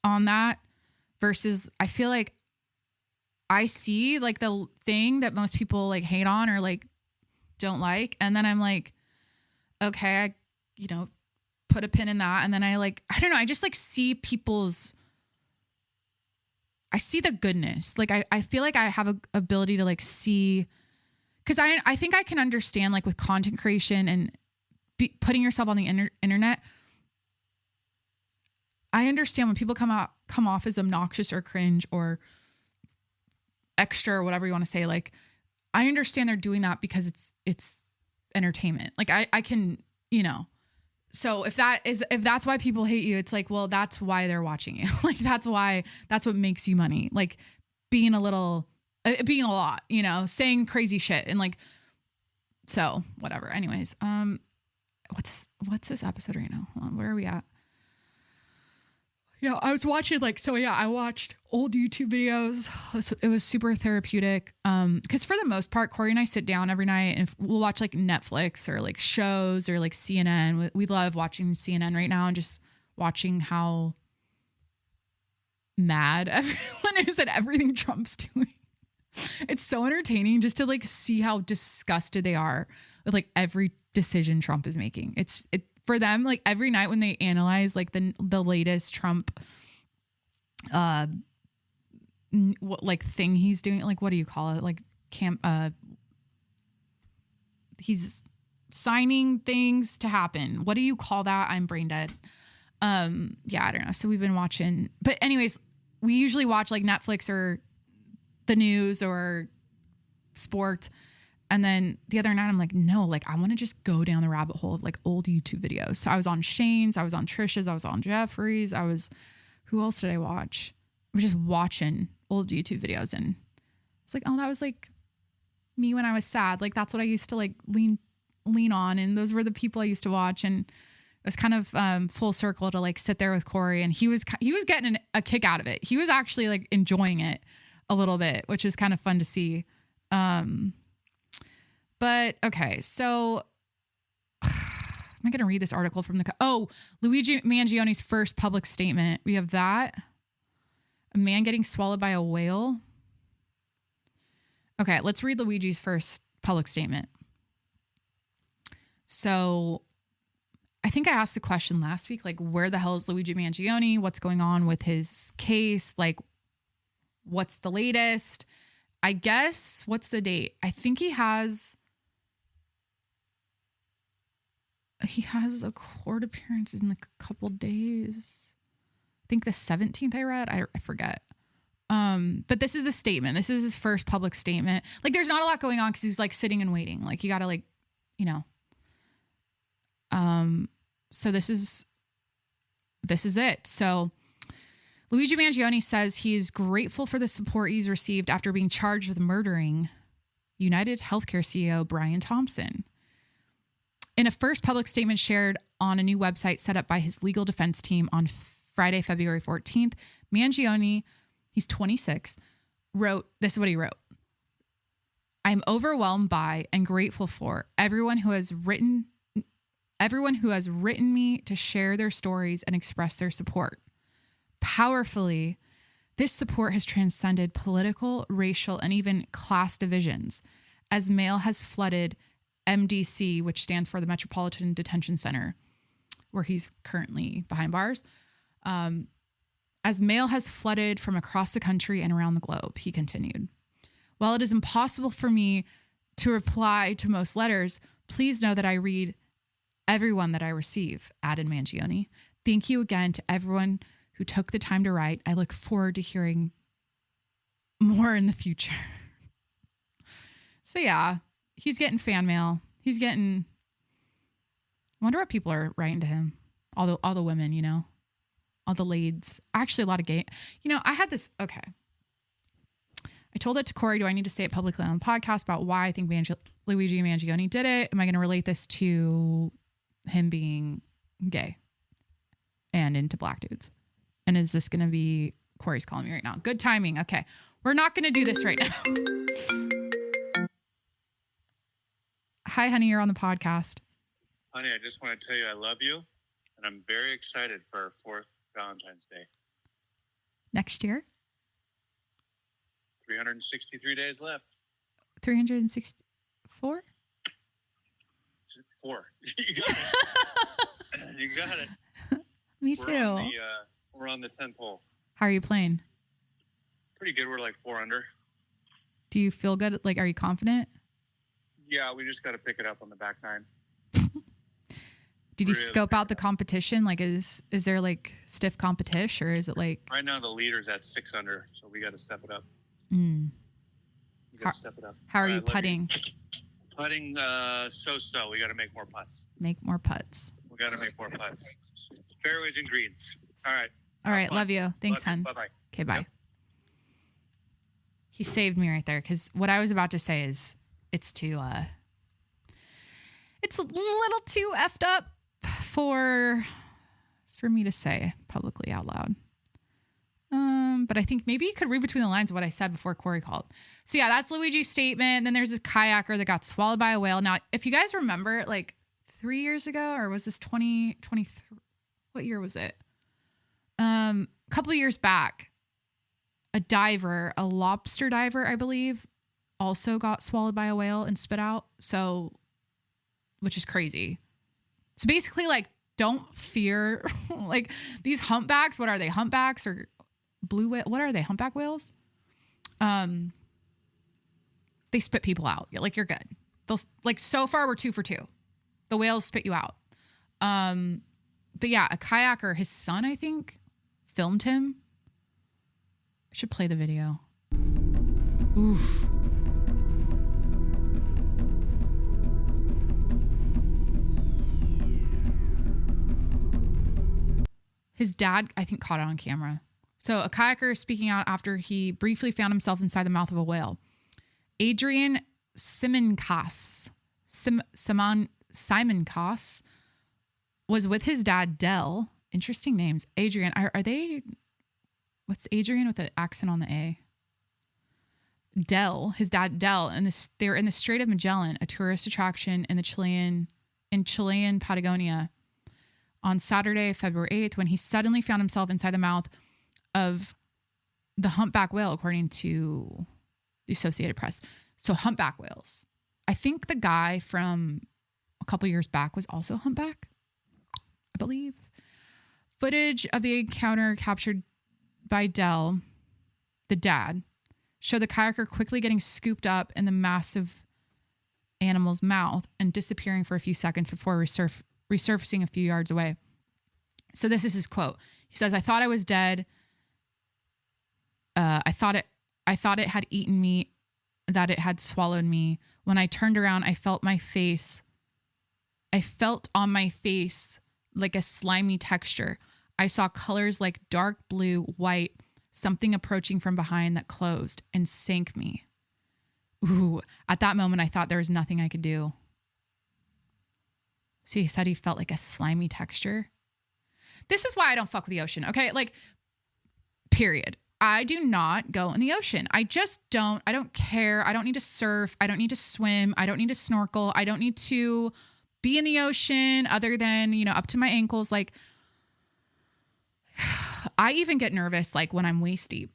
on that. Versus, I feel like I see like the thing that most people like hate on or like don't like. And then I'm like, okay, I, you know, put a pin in that. And then I don't know. I just like see I see the goodness. Like, I feel like I have a ability to like see, cause I think I can understand like with content creation and putting yourself on the internet. I understand when people come off as obnoxious or cringe or extra or whatever you want to say. Like, I understand they're doing that because it's entertainment. Like, I can, you know, so if that's why people hate you, it's like, well, that's why they're watching you. Like, that's what makes you money. Like, being a lot, you know, saying crazy shit and like, so whatever. Anyways, what's this episode right now? Hold on, where are we at? Yeah, I was watching I watched old YouTube videos. It was super therapeutic. Because for the most part, Corey and I sit down every night and we'll watch like Netflix or like shows or like CNN. We love watching CNN right now and just watching how mad everyone is at everything Trump's doing. It's so entertaining just to like see how disgusted they are with like every decision Trump is making. It for them, like every night when they analyze like the latest Trump what like thing he's doing, like what do you call it? Like he's signing things to happen. What do you call that? I'm brain dead. Yeah, I don't know. So we've been watching, but anyways, we usually watch like Netflix or the news or sports. And then the other night I'm like, no, like I want to just go down the rabbit hole of like old YouTube videos. So I was on Shane's, I was on Trisha's, I was on Jeffrey's. Who else did I watch? I was just watching old YouTube videos and it's like, oh, that was like me when I was sad. Like that's what I used to like lean on. And those were the people I used to watch. And it was kind of full circle to like sit there with Corey, and he was getting a kick out of it. He was actually like enjoying it a little bit, which was kind of fun to see. But okay, so am I going to read this article from Luigi Mangioni's first public statement. We have that. A man getting swallowed by a whale. Okay, let's read Luigi's first public statement. So I think I asked the question last week, like, where the hell is Luigi Mangione? What's going on with his case? Like, what's the latest? I guess, what's the date? I think he has a court appearance in like a couple days. I think the 17th I read. I forget. But this is the statement. This is his first public statement. Like, there's not a lot going on because he's like sitting and waiting. Like, you got to like, you know. So this is it. So Luigi Mangione says he is grateful for the support he's received after being charged with murdering United Healthcare CEO Brian Thompson. In a first public statement shared on a new website set up by his legal defense team on Friday, February 14th, Mangione, he's 26, wrote, this is what he wrote. I'm overwhelmed by and grateful for everyone who has written me to share their stories and express their support. Powerfully, this support has transcended political, racial, and even class divisions as mail has flooded MDC, which stands for the Metropolitan Detention Center, where he's currently behind bars. As mail has flooded from across the country and around the globe, he continued. While it is impossible for me to reply to most letters, please know that I read everyone that I receive, added Mangione. Thank you again to everyone who took the time to write. I look forward to hearing more in the future. So yeah, he's getting fan mail. I wonder what people are writing to him. All the women, you know, all the ladies. Actually, a lot of gay. You know, I had this. Okay. I told it to Corey. Do I need to say it publicly on the podcast about why I think Luigi Mangione did it? Am I going to relate this to him being gay and into black dudes? And is this going to be Corey's calling me right now? Good timing. Okay. We're not going to do this right now. Hi, honey. You're on the podcast. Honey, I just want to tell you I love you, and I'm very excited for our 4th Valentine's Day. Next year? 363 days left. 364? 4. You got it. You got it. Me too. We're on the 10th hole. How are you playing? Pretty good. We're like 4 under. Do you feel good? Like, are you confident? Yeah, we just got to pick it up on the back 9. Did you scope out the competition? Like, is there like stiff competition, or is it like... Right now the leader's at 6 under, so we got to step it up. Mm. We got to step it up. How are you putting? Putting, so. We got to make more putts. Make more putts. We got to make more putts. Fairways and greens. All right. All right. Love you. Thanks, hon. Bye-bye. Okay, bye. Yep. He saved me right there, because what I was about to say is it's a little too effed up for me to say publicly out loud. But I think maybe you could read between the lines of what I said before Corey called. So yeah, that's Luigi's statement. And then there's this kayaker that got swallowed by a whale. Now, if you guys remember, like 3 years ago, or was this 2023? What year was it? A couple of years back, a diver, a lobster diver, I believe, also got swallowed by a whale and spit out. So, which is crazy. So basically, like, don't fear like these humpbacks. What are they? Humpbacks or blue whale? What are they? Humpback whales? They spit people out. Like, you're good. They'll, like, so far we're 2 for 2. The whales spit you out. But yeah, a kayaker, his son, I think, filmed him. I should play the video. Oof. His dad, I think, caught it on camera. So a kayaker is speaking out after he briefly found himself inside the mouth of a whale. Adrian Simoncas was with his dad, Dell. Interesting names. Adrian, are they... What's Adrian with the accent on the A? Dell, his dad, Dell, and they're in the Strait of Magellan, a tourist attraction in Chilean Patagonia, on Saturday, February 8th, when he suddenly found himself inside the mouth of the humpback whale, according to the Associated Press. So humpback whales. I think the guy from a couple years back was also humpback, I believe. Footage of the encounter captured by Dell, the dad, showed the kayaker quickly getting scooped up in the massive animal's mouth and disappearing for a few seconds before resurfacing a few yards away. So this is his quote. He says, "I thought I was dead. I thought it had eaten me, that it had swallowed me. When I turned around, I felt on my face like a slimy texture. I saw colors like dark blue, white, something approaching from behind that closed and sank me. Ooh, at that moment, I thought there was nothing I could do." So he said he felt like a slimy texture. This is why I don't fuck with the ocean, okay? Like, period. I do not go in the ocean. I just don't. I don't care. I don't need to surf. I don't need to swim. I don't need to snorkel. I don't need to be in the ocean other than, up to my ankles. Like, I even get nervous, like, when I'm waist deep.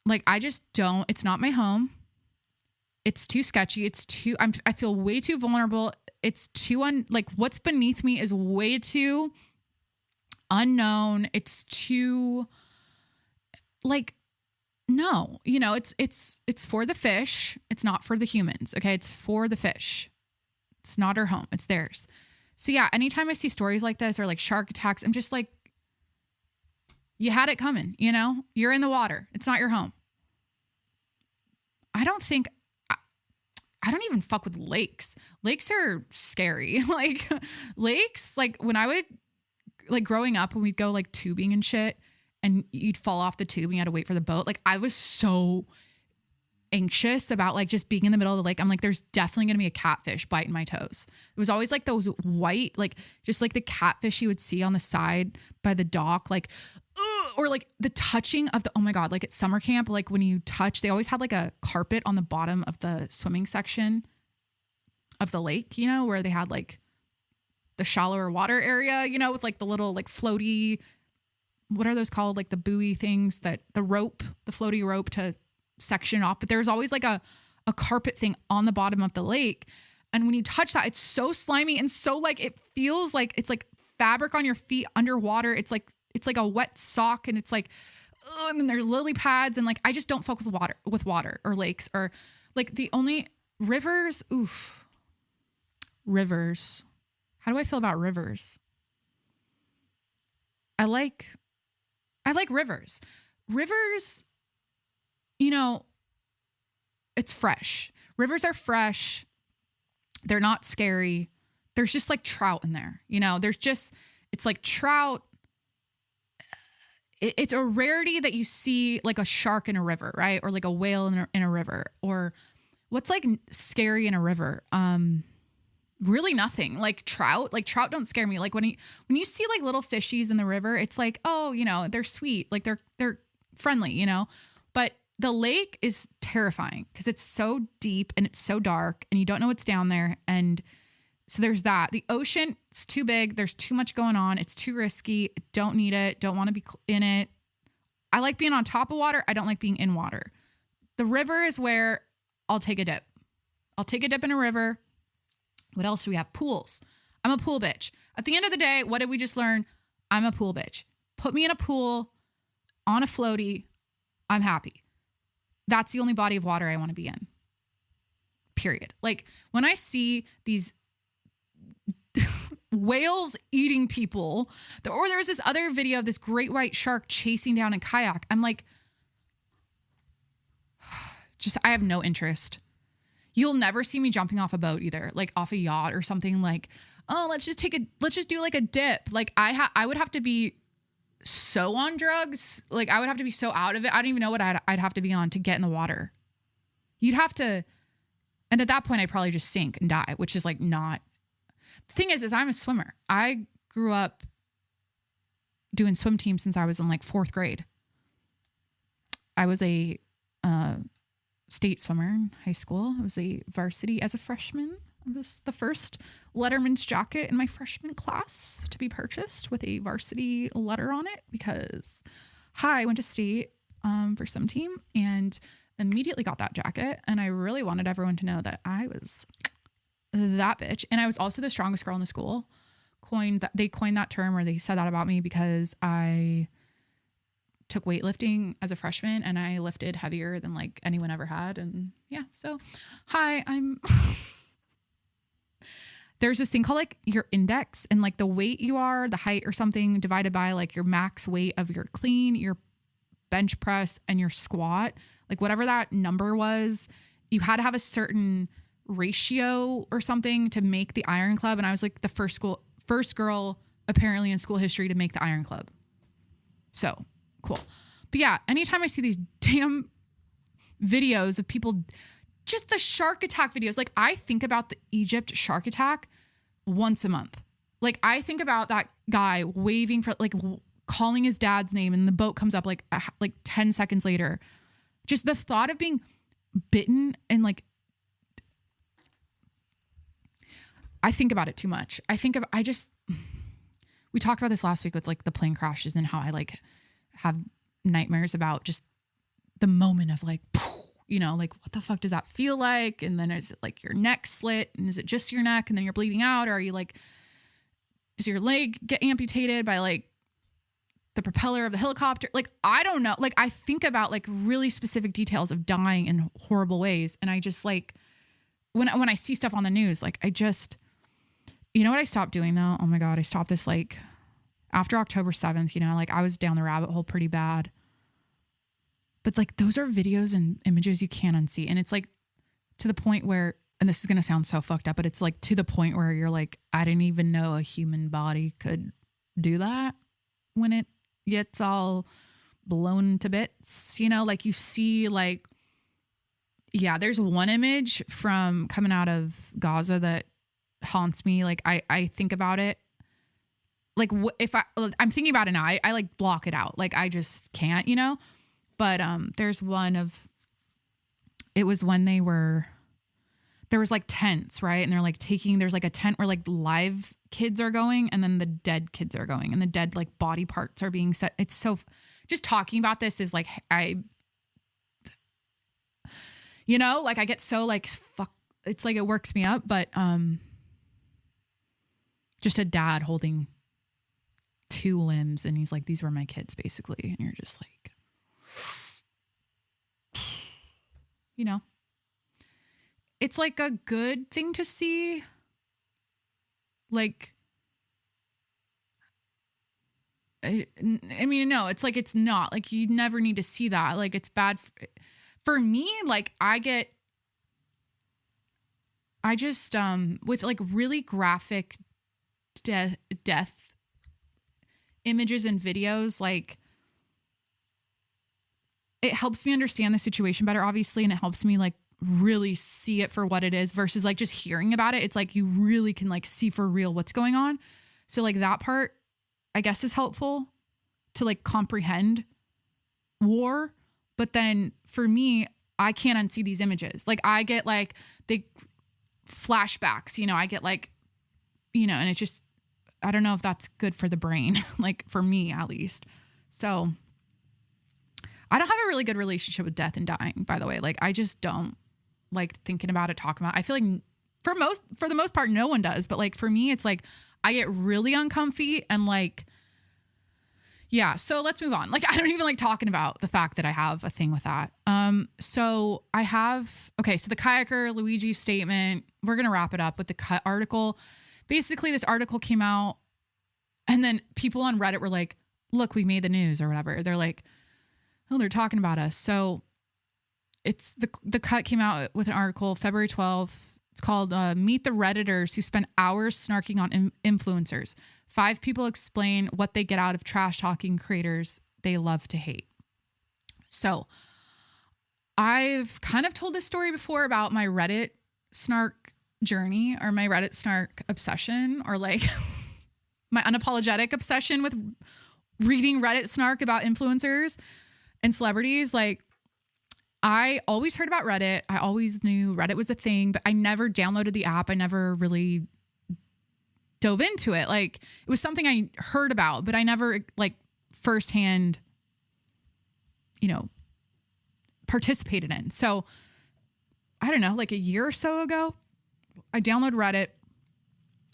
Like, I just don't. It's not my home. It's too sketchy. I feel way too vulnerable. It's too what's beneath me is way too unknown. It's too, like, no, it's for the fish. It's not for the humans. Okay. It's for the fish. It's not our home. It's theirs. So yeah, anytime I see stories like this or like shark attacks, I'm just like, you had it coming, you're in the water. It's not your home. I don't even fuck with lakes. Lakes are scary. Like, lakes, like, when I would, like, growing up, when we'd go, like, tubing and shit, and you'd fall off the tube and you had to wait for the boat. Like, I was so anxious about, like, just being in the middle of the lake. I'm like, there's definitely going to be a catfish biting my toes. It was always, like, those white, like, just, like, the catfish you would see on the side by the dock, like, or, like, the touching of the, oh, my God, like, at summer camp, like, when you touch, they always had, like, a carpet on the bottom of the swimming section of the lake, where they had, like, the shallower water area, with, like, the little, like, floaty, what are those called? Like, the buoy things, the floaty rope to section off. But there's always, like, a carpet thing on the bottom of the lake. And when you touch that, it's so slimy and so, like, it feels like it's like fabric on your feet underwater. It's like a wet sock, and it's like, and then there's lily pads, and, like, I just don't fuck with water or lakes, or, like, the only rivers. Oof. Rivers. How do I feel about rivers? I like rivers. Rivers, it's fresh. Rivers are fresh. They're not scary. There's just, like, trout in there. It's like trout. It's a rarity that you see, like, a shark in a river, right? Or, like, a whale in a river. Or what's, like, scary in a river? Really nothing. Like, trout don't scare me. Like, when you see, like, little fishies in the river, it's like, oh, they're sweet. Like, they're friendly, But the lake is terrifying because it's so deep and it's so dark and you don't know what's down there. And so there's that. The ocean, it's too big. There's too much going on. It's too risky. Don't need it. Don't want to be in it. I like being on top of water. I don't like being in water. The river is where I'll take a dip. I'll take a dip in a river. What else do we have? Pools. I'm a pool bitch. At the end of the day, what did we just learn? I'm a pool bitch. Put me in a pool on a floaty. I'm happy. That's the only body of water I want to be in. Period. Like when I see these whales eating people, or there was this other video of this great white shark chasing down a kayak. I'm like, I have no interest. You'll never see me jumping off a boat either, like off a yacht or something like, oh, let's just do like a dip. Like I would have to be so on drugs. Like I would have to be so out of it. I don't even know what I'd have to be on to get in the water. You'd have to, and at that point I'd probably just sink and die, which is like not. The thing is I'm a swimmer. I grew up doing swim team since I was in like 4th grade. I was a state swimmer in high school. I was a varsity as a freshman. I was the first Letterman's jacket in my freshman class to be purchased with a varsity letter on it because I went to state for swim team and immediately got that jacket. And I really wanted everyone to know that I was that bitch. And I was also the strongest girl in the school. They coined that term, or they said that about me because I took weightlifting as a freshman and I lifted heavier than like anyone ever had. And yeah, so I'm there's this thing called like your index and like the weight you are, the height or something divided by like your max weight of your clean, your bench press and your squat, like whatever that number was, you had to have a certain ratio or something to make the Iron Club. And I was like the first girl apparently in school history to make the Iron Club. So cool. But yeah, anytime I see these damn videos of people, just the shark attack videos, like I think about the Egypt shark attack once a month. Like I think about that guy waving for like calling his dad's name and the boat comes up like 10 seconds later. Just the thought of being bitten and like, I think about it too much. We talked about this last week with like the plane crashes and how I like have nightmares about just the moment of like, you know, like what the fuck does that feel like? And then is it like your neck slit and is it just your neck and then you're bleeding out? Or are you like, does your leg get amputated by like the propeller of the helicopter? Like, I don't know. Like I think about like really specific details of dying in horrible ways. And I just like, when I see stuff on the news, like you know what I stopped doing though? Oh my God, I stopped this like after October 7th, you know, like I was down the rabbit hole pretty bad. But like those are videos and images you can't unsee. And it's like to the point where, and this is going to sound so fucked up, but it's like to the point where you're like, I didn't even know a human body could do that when it gets all blown to bits, you know, like you see like, yeah, there's one image from coming out of Gaza that haunts me. Like I think about it. Like if I'm thinking about it now, I like block it out. Like I just can't, you know, but there's one of, it was when there was like tents, right? And they're like there's like a tent where like live kids are going and then the dead kids are going and the dead like body parts are being set. It's so, just talking about this is like, you know, like I get so like, fuck, it's like, it works me up, but just a dad holding 2 limbs and he's like, these were my kids basically. And you're just like, you know, it's like a good thing to see. Like, I mean, no, it's like, it's not like you never need to see that. Like it's bad for me. Like I just, with like really graphic death images and videos, like it helps me understand the situation better, obviously. And it helps me like really see it for what it is versus like just hearing about it. It's like, you really can like see for real what's going on. So like that part, I guess, is helpful to like comprehend war. But then for me, I can't unsee these images. Like I get like the flashbacks, you know, I get like, you know, and it's just, I don't know if that's good for the brain, like for me at least. So I don't have a really good relationship with death and dying, by the way. Like, I just don't like thinking about it, talking about it. I feel like for the most part, no one does. But like, for me, it's like, I get really uncomfy and like, yeah. So let's move on. Like, I don't even like talking about the fact that I have a thing with that. So I have, okay. So the Kayaker Luigi statement, we're going to wrap it up with the cut article. Basically, this article came out and then people on Reddit were like, look, we made the news or whatever. They're like, oh, they're talking about us. So it's the cut came out with an article February 12th. It's called Meet the Redditors Who Spend Hours Snarking on Influencers. 5 people explain what they get out of trash talking creators they love to hate. So I've kind of told this story before about my Reddit snark journey or my Reddit snark obsession, or like my unapologetic obsession with reading Reddit snark about influencers and celebrities. Like, I always heard about Reddit. I always knew Reddit was a thing, but I never downloaded the app. I never really dove into it. Like, it was something I heard about, but I never like firsthand, participated in. So I don't know, like a year or so ago, I downloaded Reddit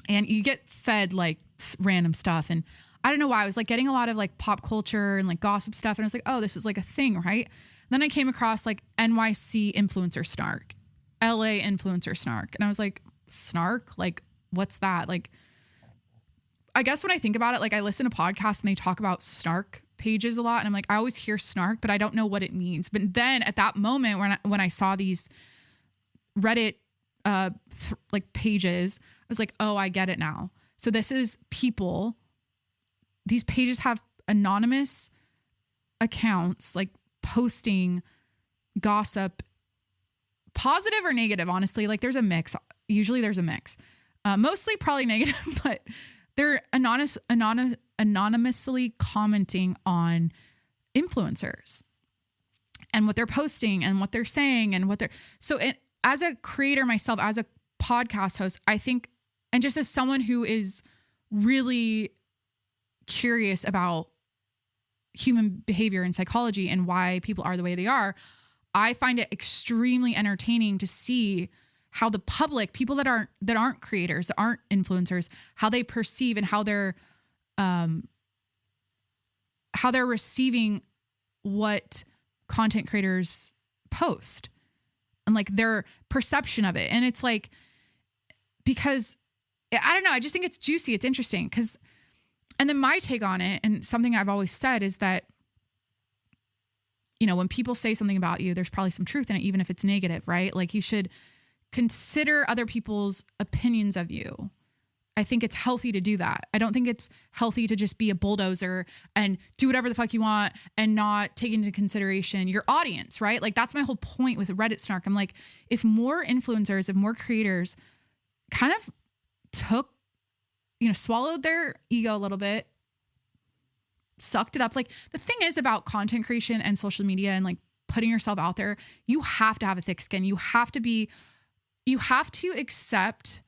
and you get fed like random stuff. And I don't know why I was like getting a lot of like pop culture and like gossip stuff. And I was like, oh, this is like a thing, right? Then I came across like NYC influencer snark, LA influencer snark. And I was like, snark? Like, what's that? Like, I guess when I think about it, like I listen to podcasts and they talk about snark pages a lot. And I'm like, I always hear snark, but I don't know what it means. But then at that moment when I saw these Reddit like pages, I was like, oh, I get it now. So this is people, these pages have anonymous accounts like posting gossip, positive or negative, honestly. Like there's a mix. Usually there's a mix. Mostly probably negative, but they're anonymously commenting on influencers and what they're posting and what they're saying and what they're... So as a creator myself, as a podcast host, I think, and just as someone who is really curious about human behavior and psychology and why people are the way they are, I find it extremely entertaining to see how the public, people that aren't creators, that aren't influencers, how they perceive and how they're receiving what content creators post and like their perception of it. And it's like, because I don't know, I just think it's juicy. It's interesting because, and then my take on it, and something I've always said is that, when people say something about you, there's probably some truth in it, even if it's negative, right? Like you should consider other people's opinions of you. I think it's healthy to do that. I don't think it's healthy to just be a bulldozer and do whatever the fuck you want and not take into consideration your audience, right? Like that's my whole point with Reddit snark. I'm like, if more influencers, if more creators kind of took, swallowed their ego a little bit, sucked it up. Like the thing is about content creation and social media and like putting yourself out there, you have to have a thick skin. You have to accept,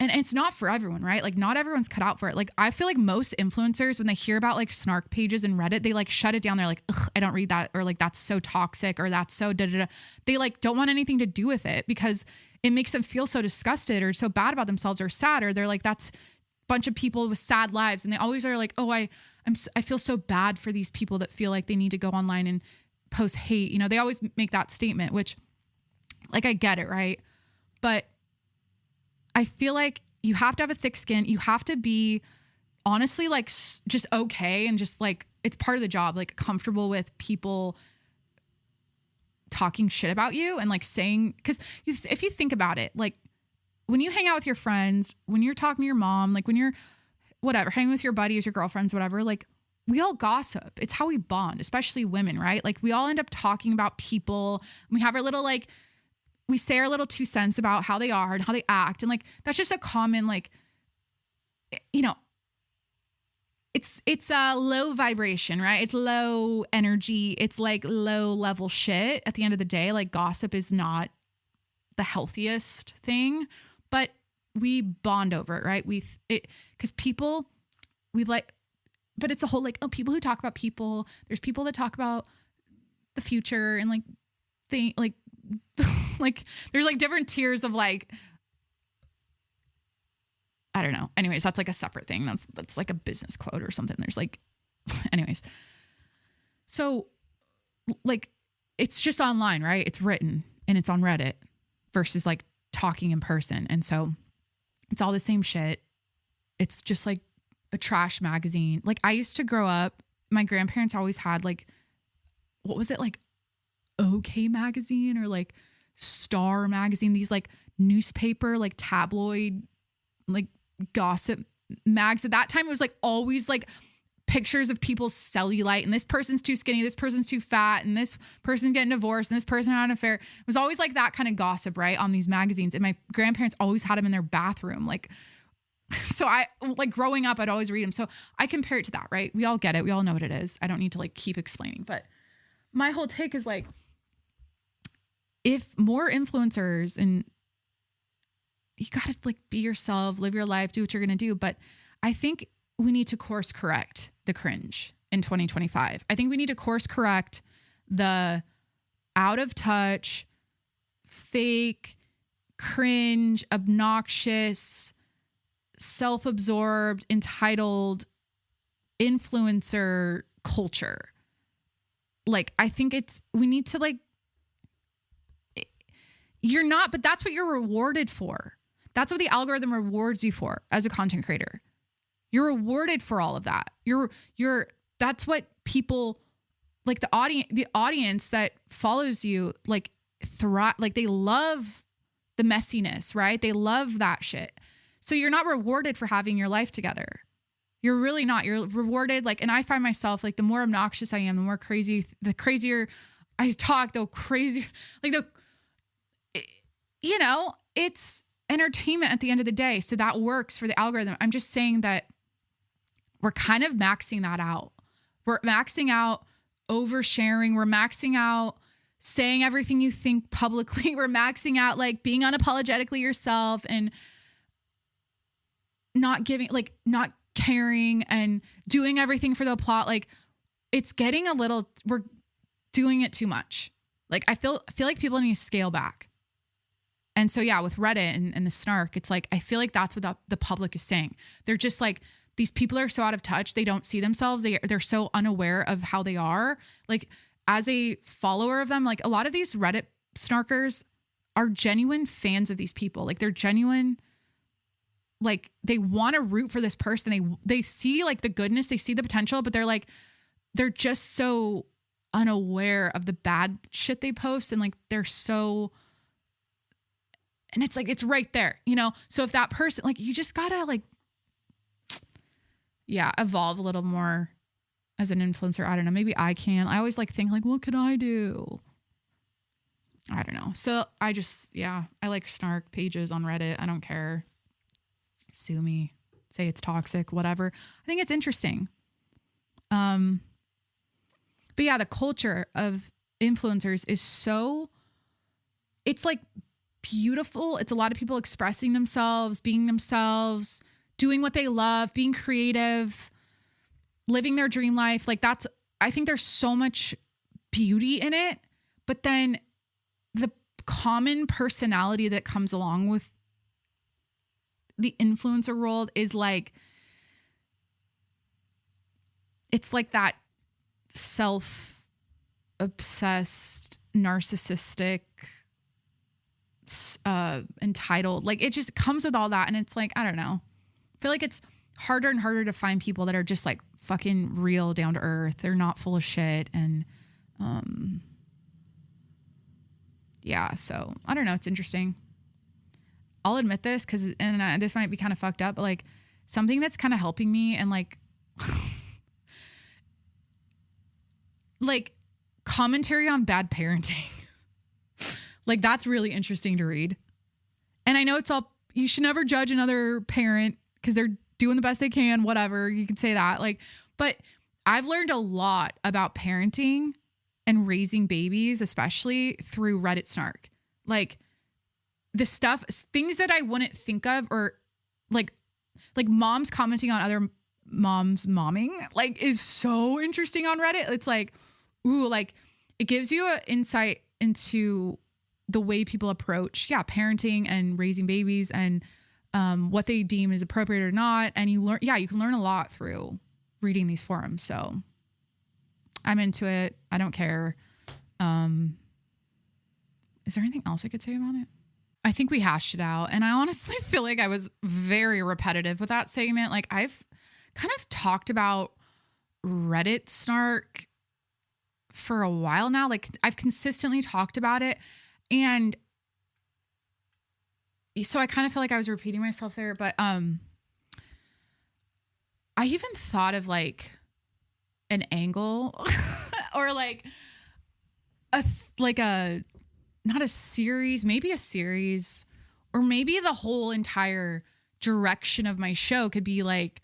and it's not for everyone, right? Like not everyone's cut out for it. Like I feel like most influencers, when they hear about like snark pages and Reddit, they like shut it down. They're like, ugh, I don't read that. Or like, that's so toxic or that's so da-da-da. They like don't want anything to do with it because it makes them feel so disgusted or so bad about themselves or sad. Or they're like, that's a bunch of people with sad lives. And they always are like, oh, I feel so bad for these people that feel like they need to go online and post hate. They always make that statement, which like, I get it. Right. But I feel like you have to have a thick skin. You have to be honestly like just okay. And just like, it's part of the job, like comfortable with people talking shit about you and like saying, because if you think about it, like when you hang out with your friends, when you're talking to your mom, like when you're whatever, hanging with your buddies, your girlfriends, whatever, like we all gossip. It's how we bond, especially women, right? Like we all end up talking about people. We have our little like, we say our little 2 cents about how they are and how they act. And like, that's just a common, like, it's a low vibration, right? It's low energy. It's like low level shit at the end of the day. Like gossip is not the healthiest thing, but we bond over it, right? Because people, we like, but it's a whole like, oh, people who talk about people, there's people that talk about the future and like like like there's like different tiers of like, I don't know. Anyways, that's like a separate thing. That's like a business quote or something. There's like, anyways. So like, it's just online, right? It's written and it's on Reddit versus like talking in person. And so it's all the same shit. It's just like a trash magazine. Like I used to grow up, my grandparents always had like, what was it? Like OK magazine or like Star magazine, these like newspaper, like tabloid, like gossip mags. At that time, it was like always like pictures of people's cellulite and this person's too skinny, this person's too fat, and this person's getting divorced, and this person had an affair. It was always like that kind of gossip, right? On these magazines. And my grandparents always had them in their bathroom. Like, so I like growing up, I'd always read them. So I compare it to that, right? We all get it. We all know what it is. I don't need to like keep explaining, but my whole take is like, if more influencers, and you got to like be yourself, live your life, do what you're going to do. But I think we need to course correct the cringe in 2025. I think we need to course correct the out of touch, fake, cringe, obnoxious, self-absorbed, entitled influencer culture. Like, I think we need to like, you're not, but that's what you're rewarded for. That's what the algorithm rewards you for as a content creator. You're rewarded for all of that. That's what people like the audience that follows you, like thrive, like they love the messiness, right? They love that shit. So you're not rewarded for having your life together. You're really not. You're rewarded. Like, and I find myself like the more obnoxious I am, the more crazy, the crazier I talk, the crazier, like it's entertainment at the end of the day. So that works for the algorithm. I'm just saying that we're kind of maxing that out. We're maxing out oversharing. We're maxing out saying everything you think publicly. We're maxing out like being unapologetically yourself and not giving, like not caring and doing everything for the plot. Like it's getting we're doing it too much. Like I feel like people need to scale back. And so, yeah, with Reddit and the snark, it's like, I feel like that's what the public is saying. They're just like, these people are so out of touch. They don't see themselves. They're so unaware of how they are. Like as a follower of them, like a lot of these Reddit snarkers are genuine fans of these people. Like they're genuine, like they want to root for this person. They see like the goodness, they see the potential, but they're just so unaware of the bad shit they post. And like, and it's like, it's right there, So if that person, like, you just gotta like, yeah, evolve a little more as an influencer. I don't know. Maybe I can. I always like think like, what could I do? I don't know. So I like snark pages on Reddit. I don't care. Sue me, say it's toxic, whatever. I think it's interesting. But yeah, the culture of influencers is it's like beautiful. It's a lot of people expressing themselves, being themselves, doing what they love, being creative, living their dream life. Like I think there's so much beauty in it, but then the common personality that comes along with the influencer world is like, it's like that self-obsessed, narcissistic, entitled, like it just comes with all that. And it's like, I don't know. I feel like it's harder and harder to find people that are just like fucking real, down to earth. They're not full of shit. And yeah, so I don't know. It's interesting. I'll admit this and this might be kind of fucked up, but like something that's kind of helping me and like, like commentary on bad parenting. Like that's really interesting to read. And I know you should never judge another parent because they're doing the best they can, whatever. You could say that. like, but I've learned a lot about parenting and raising babies, especially through Reddit snark. Like the things that I wouldn't think of, or like moms commenting on other moms momming, like is so interesting on Reddit. It's like, ooh, like it gives you an insight into the way people approach, parenting and raising babies and what they deem is appropriate or not. And you learn, you can learn a lot through reading these forums. So I'm into it. I don't care. Is there anything else I could say about it? I think we hashed it out. And I honestly feel like I was very repetitive with that segment. Like I've kind of talked about Reddit snark for a while now. Like I've consistently talked about it. And so I kind of feel like I was repeating myself there, but I even thought of like an angle or like not a series, maybe a series, or maybe the whole entire direction of my show could be like,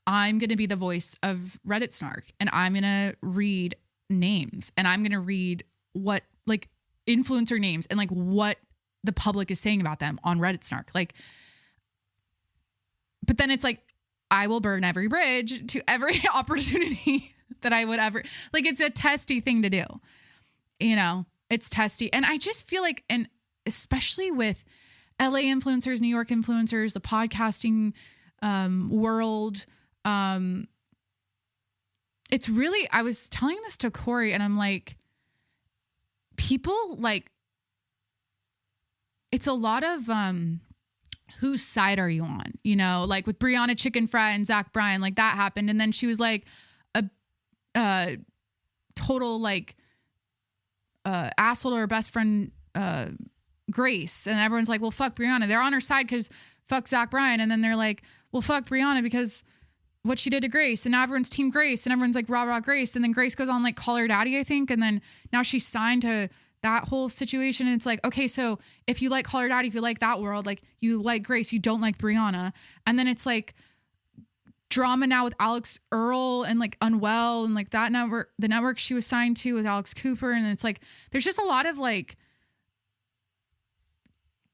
I'm going to be the voice of Reddit snark and I'm going to read names and I'm going to read what like influencer names and like what the public is saying about them on Reddit snark. Like, but then it's like, I will burn every bridge to every opportunity that I would ever, like, it's a testy thing to do, you know, it's testy. And I just feel like, and especially with LA influencers, New York influencers, the podcasting world, it's really, I was telling this to Corey and I'm like, people like, it's a lot of, whose side are you on? You know, like with Brianna Chicken Fry and Zach Bryan, like that happened. And then she was like a total like asshole to her best friend, Grace. And everyone's like, well, fuck Brianna. They're on her side because fuck Zach Bryan. And then they're like, well, fuck Brianna because what she did to Grace. And now everyone's team Grace and everyone's like rah, rah, Grace. And then Grace goes on like Call Her Daddy, I think. And then now she's signed to that whole situation. And it's like, okay, so if you like Call Her Daddy, if you like that world, like you like Grace, you don't like Brianna. And then it's like drama now with Alex Earl and like Unwell and like that network, the network she was signed to with Alex Cooper. And it's like, there's just a lot of like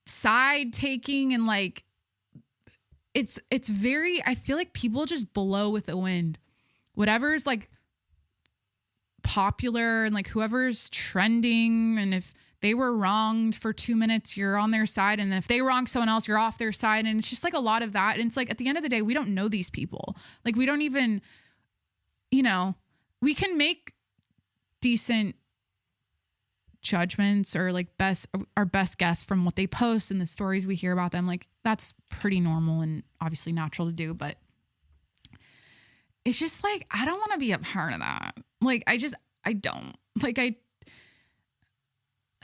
side taking and like, it's very, I feel like people just blow with the wind. Whatever's like popular and like whoever's trending, and if they were wronged for 2 minutes, you're on their side, and if they wrong someone else, you're off their side. And it's just like a lot of that. And it's like at the end of the day, we don't know these people. Like we don't even, you know, we can make decent judgments or like our best guess from what they post and the stories we hear about them. Like that's pretty normal and obviously natural to do, but it's just like, I don't want to be a part of that. Like, I don't like, I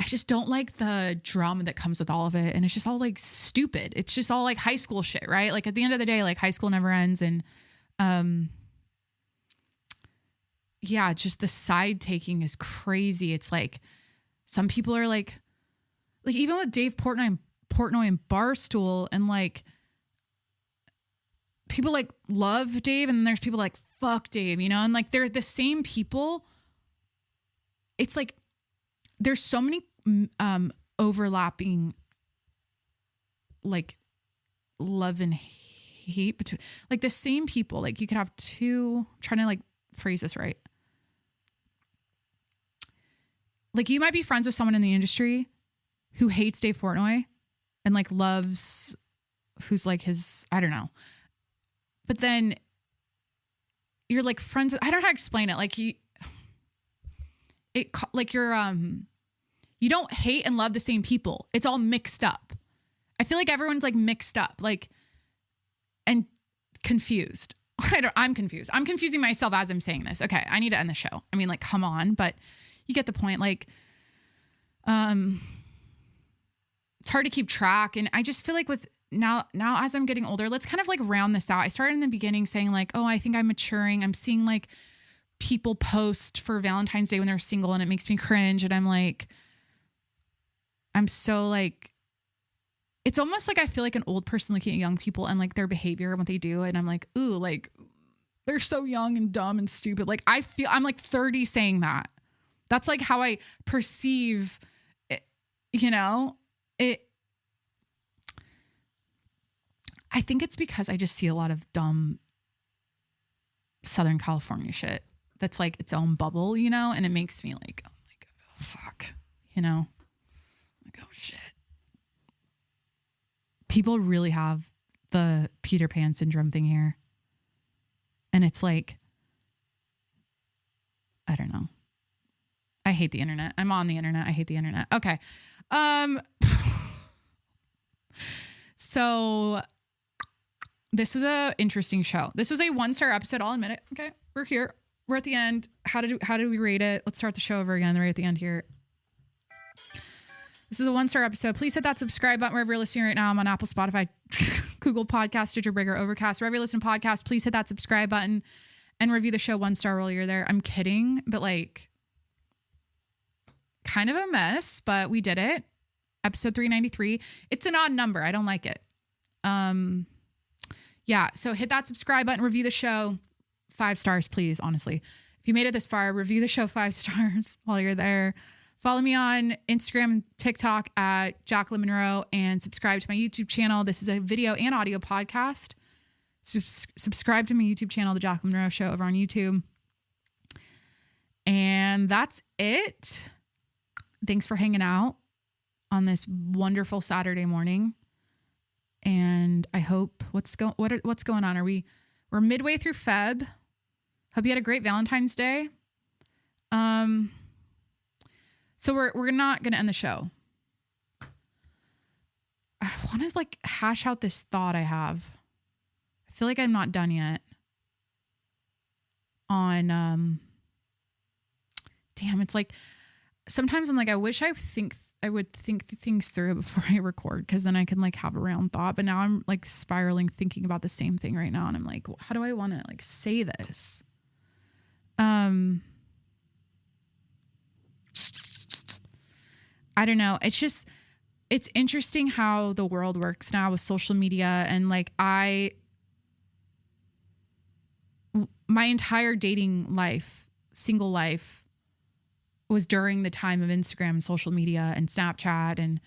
just don't like the drama that comes with all of it. And it's just all like stupid. It's just all like high school shit, right? Like at the end of the day, like high school never ends. And, yeah, it's just the side taking is crazy. It's like, some people are like even with Dave Portnoy and Barstool, and like people like love Dave, and then there's people like fuck Dave, you know, and like they're the same people. It's like there's so many overlapping like love and hate between like the same people. Like you could have two, I'm trying to like phrase this right. Like you might be friends with someone in the industry who hates Dave Portnoy and like loves who's like his, I don't know. But then you're like friends. I don't know how to explain it. Like you don't hate and love the same people. It's all mixed up. I feel like everyone's like mixed up, like, and confused. I'm confused. I'm confusing myself as I'm saying this. Okay. I need to end the show. I mean, like, come on, but you get the point. Like, it's hard to keep track. And I just feel like with now as I'm getting older, let's kind of like round this out. I started in the beginning saying like, oh, I think I'm maturing. I'm seeing like people post for Valentine's Day when they're single and it makes me cringe. And I'm like, I'm so like, it's almost like I feel like an old person looking at young people and like their behavior and what they do. And I'm like, ooh, like they're so young and dumb and stupid. Like I'm like 30 saying that. That's like how I perceive it, you know, I think it's because I just see a lot of dumb Southern California shit that's like its own bubble, you know? And it makes me like, I'm like, oh, fuck, you know? Like, oh shit. People really have the Peter Pan syndrome thing here. And it's like, I don't know. I hate the internet. I'm on the internet. I hate the internet. Okay. So this was a interesting show. This was a 1-star episode. I'll admit it. Okay. We're here. We're at the end. How did we rate it? Let's start the show over again right at the end here. This is a 1-star episode. Please hit that subscribe button wherever you're listening right now. I'm on Apple, Spotify, Google Podcast, Stitcher, Breaker, Overcast. Wherever you listen to podcasts, please hit that subscribe button and review the show 1-star while you're there. I'm kidding, but like kind of a mess, but we did it. Episode 393. It's an odd number. I don't like it. Yeah. So hit that subscribe button, review the show 5 stars, please. Honestly, if you made it this far, review the show 5 stars while you're there. Follow me on Instagram and TikTok at Jacqueline Monroe and subscribe to my YouTube channel. This is a video and audio podcast. Subscribe to my YouTube channel, The Jacqueline Monroe Show, over on YouTube. And that's it. Thanks for hanging out on this wonderful Saturday morning. And I hope what's going on? We're midway through Feb. Hope you had a great Valentine's Day. So we're not going to end the show. I want to like hash out this thought I have. I feel like I'm not done yet on, damn, it's like, sometimes I'm like, I wish I would think things through before I record, because then I can like have a round thought. But now I'm like spiraling, thinking about the same thing right now. And I'm like, how do I want to like say this? I don't know. It's interesting how the world works now with social media. And like my entire dating life, single life, was during the time of Instagram and social media and Snapchat. And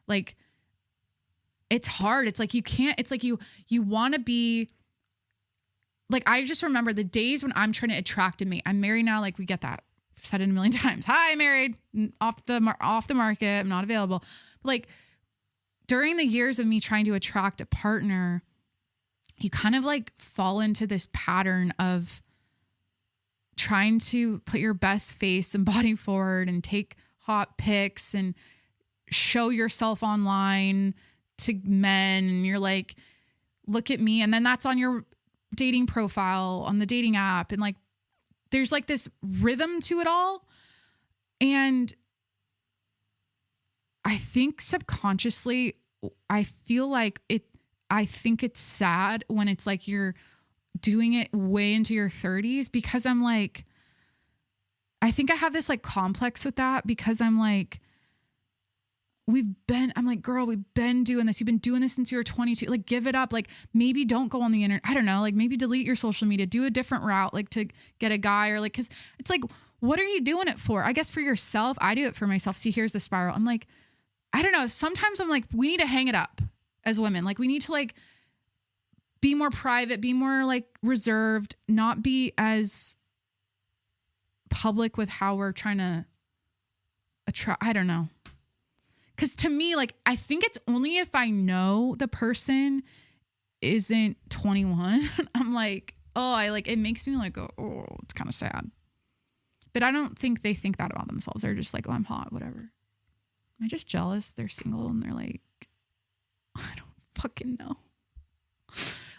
like, it's hard. It's like, you can't, it's like you want to be like, I just remember the days when I'm trying to attract a mate. I'm married now. Like, we get that. I've said it a million times. Hi, married, off the market. I'm not available. Like, during the years of me trying to attract a partner, you kind of like fall into this pattern of trying to put your best face and body forward and take hot pics and show yourself online to men. And you're like, look at me. And then that's on your dating profile on the dating app. And like, there's like this rhythm to it all. And I think subconsciously, I feel like I think it's sad when it's like you're doing it way into your 30s, because I'm like, I think I have this like complex with that, because I'm like, I'm like, girl, we've been doing this. You've been doing this since you were 22. Like, give it up. Like, maybe don't go on the internet. I don't know. Like, maybe delete your social media, do a different route, like to get a guy, or like, cause it's like, what are you doing it for? I guess for yourself. I do it for myself. See, here's the spiral. I'm like, I don't know. Sometimes I'm like, we need to hang it up as women. Like, we need to like be more private, be more like reserved, not be as public with how we're trying to attract. I don't know. Cause to me, like, I think it's only if I know the person isn't 21, I'm like, oh, it makes me like, oh, it's kind of sad. But I don't think they think that about themselves. They're just like, oh, I'm hot, whatever. Am I just jealous? They're single and they're like, I don't fucking know.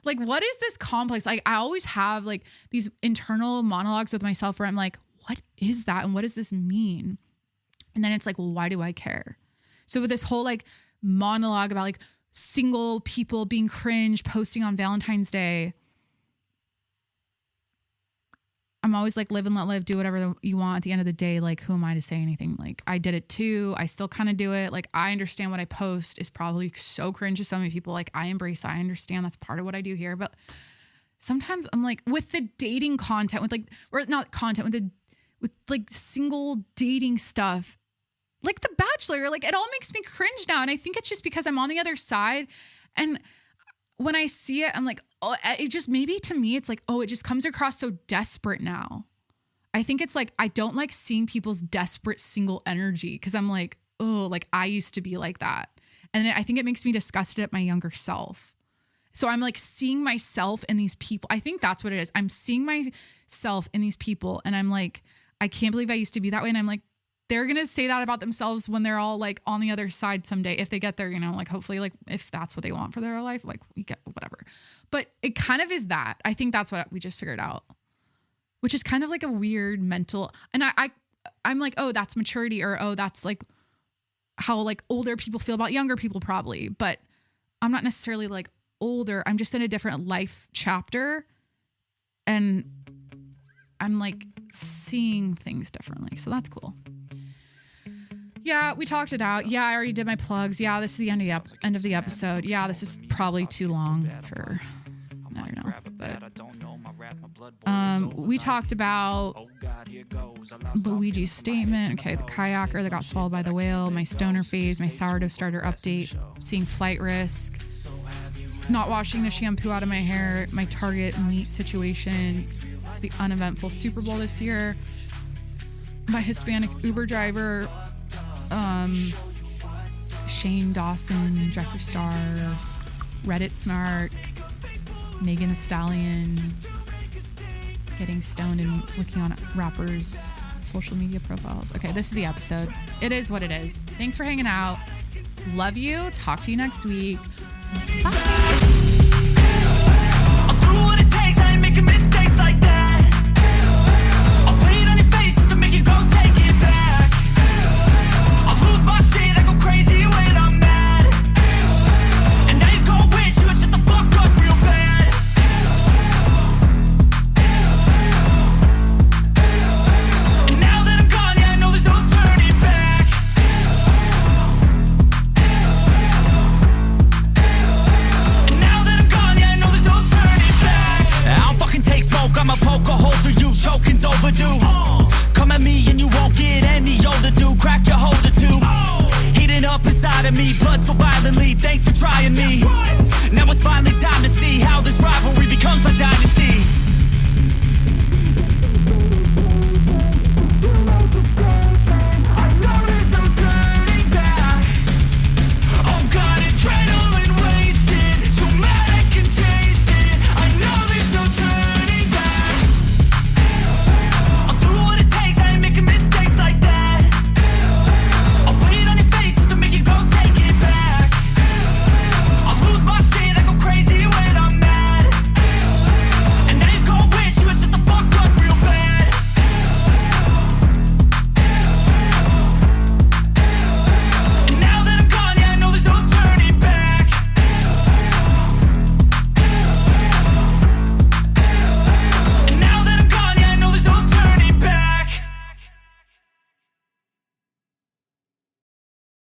Like, what is this complex? Like, I always have like these internal monologues with myself where I'm like, what is that? And what does this mean? And then it's like, well, why do I care? So with this whole like monologue about like single people being cringe, posting on Valentine's Day, I'm always like, live and let live, do whatever you want. At the end of the day, like, who am I to say anything? Like, I did it too. I still kind of do it. Like, I understand what I post is probably so cringe to so many people. Like, I embrace, I understand that's part of what I do here. But sometimes I'm like, with the dating content, with like, or not content, with like single dating stuff, like The Bachelor, like, it all makes me cringe now. And I think it's just because I'm on the other side. And when I see it, I'm like, oh, it just, maybe to me, it's like, oh, it just comes across so desperate now. I think it's like, I don't like seeing people's desperate single energy because I'm like, oh, like I used to be like that. And I think it makes me disgusted at my younger self. So I'm like seeing myself in these people. I think that's what it is. I'm seeing myself in these people and I'm like, I can't believe I used to be that way. And I'm like, they're going to say that about themselves when they're all like on the other side someday. If they get there, you know, like hopefully like if that's what they want for their life, like we get whatever. But it kind of is that. I think that's what we just figured out, which is kind of like a weird mental. And I'm like, oh, that's maturity, or, oh, that's like how like older people feel about younger people probably. But I'm not necessarily like older. I'm just in a different life chapter. And I'm like seeing things differently. So that's cool. Yeah, we talked it out. Yeah, I already did my plugs. Yeah, this is the end of the episode. Yeah, this is probably too long for, I don't know. But we talked about Luigi's statement. Okay, the kayaker that got swallowed by the whale, my stoner phase, my sourdough starter update, seeing flight risk, not washing the shampoo out of my hair, my Target meat situation, the uneventful Super Bowl this year, my Hispanic Uber driver, Shane Dawson, Jeffree Star, Reddit Snark, Megan Thee Stallion, getting stoned and looking on rappers' social media profiles. Okay, this is the episode. It is what it is. Thanks for hanging out. Love you. Talk to you next week. Bye.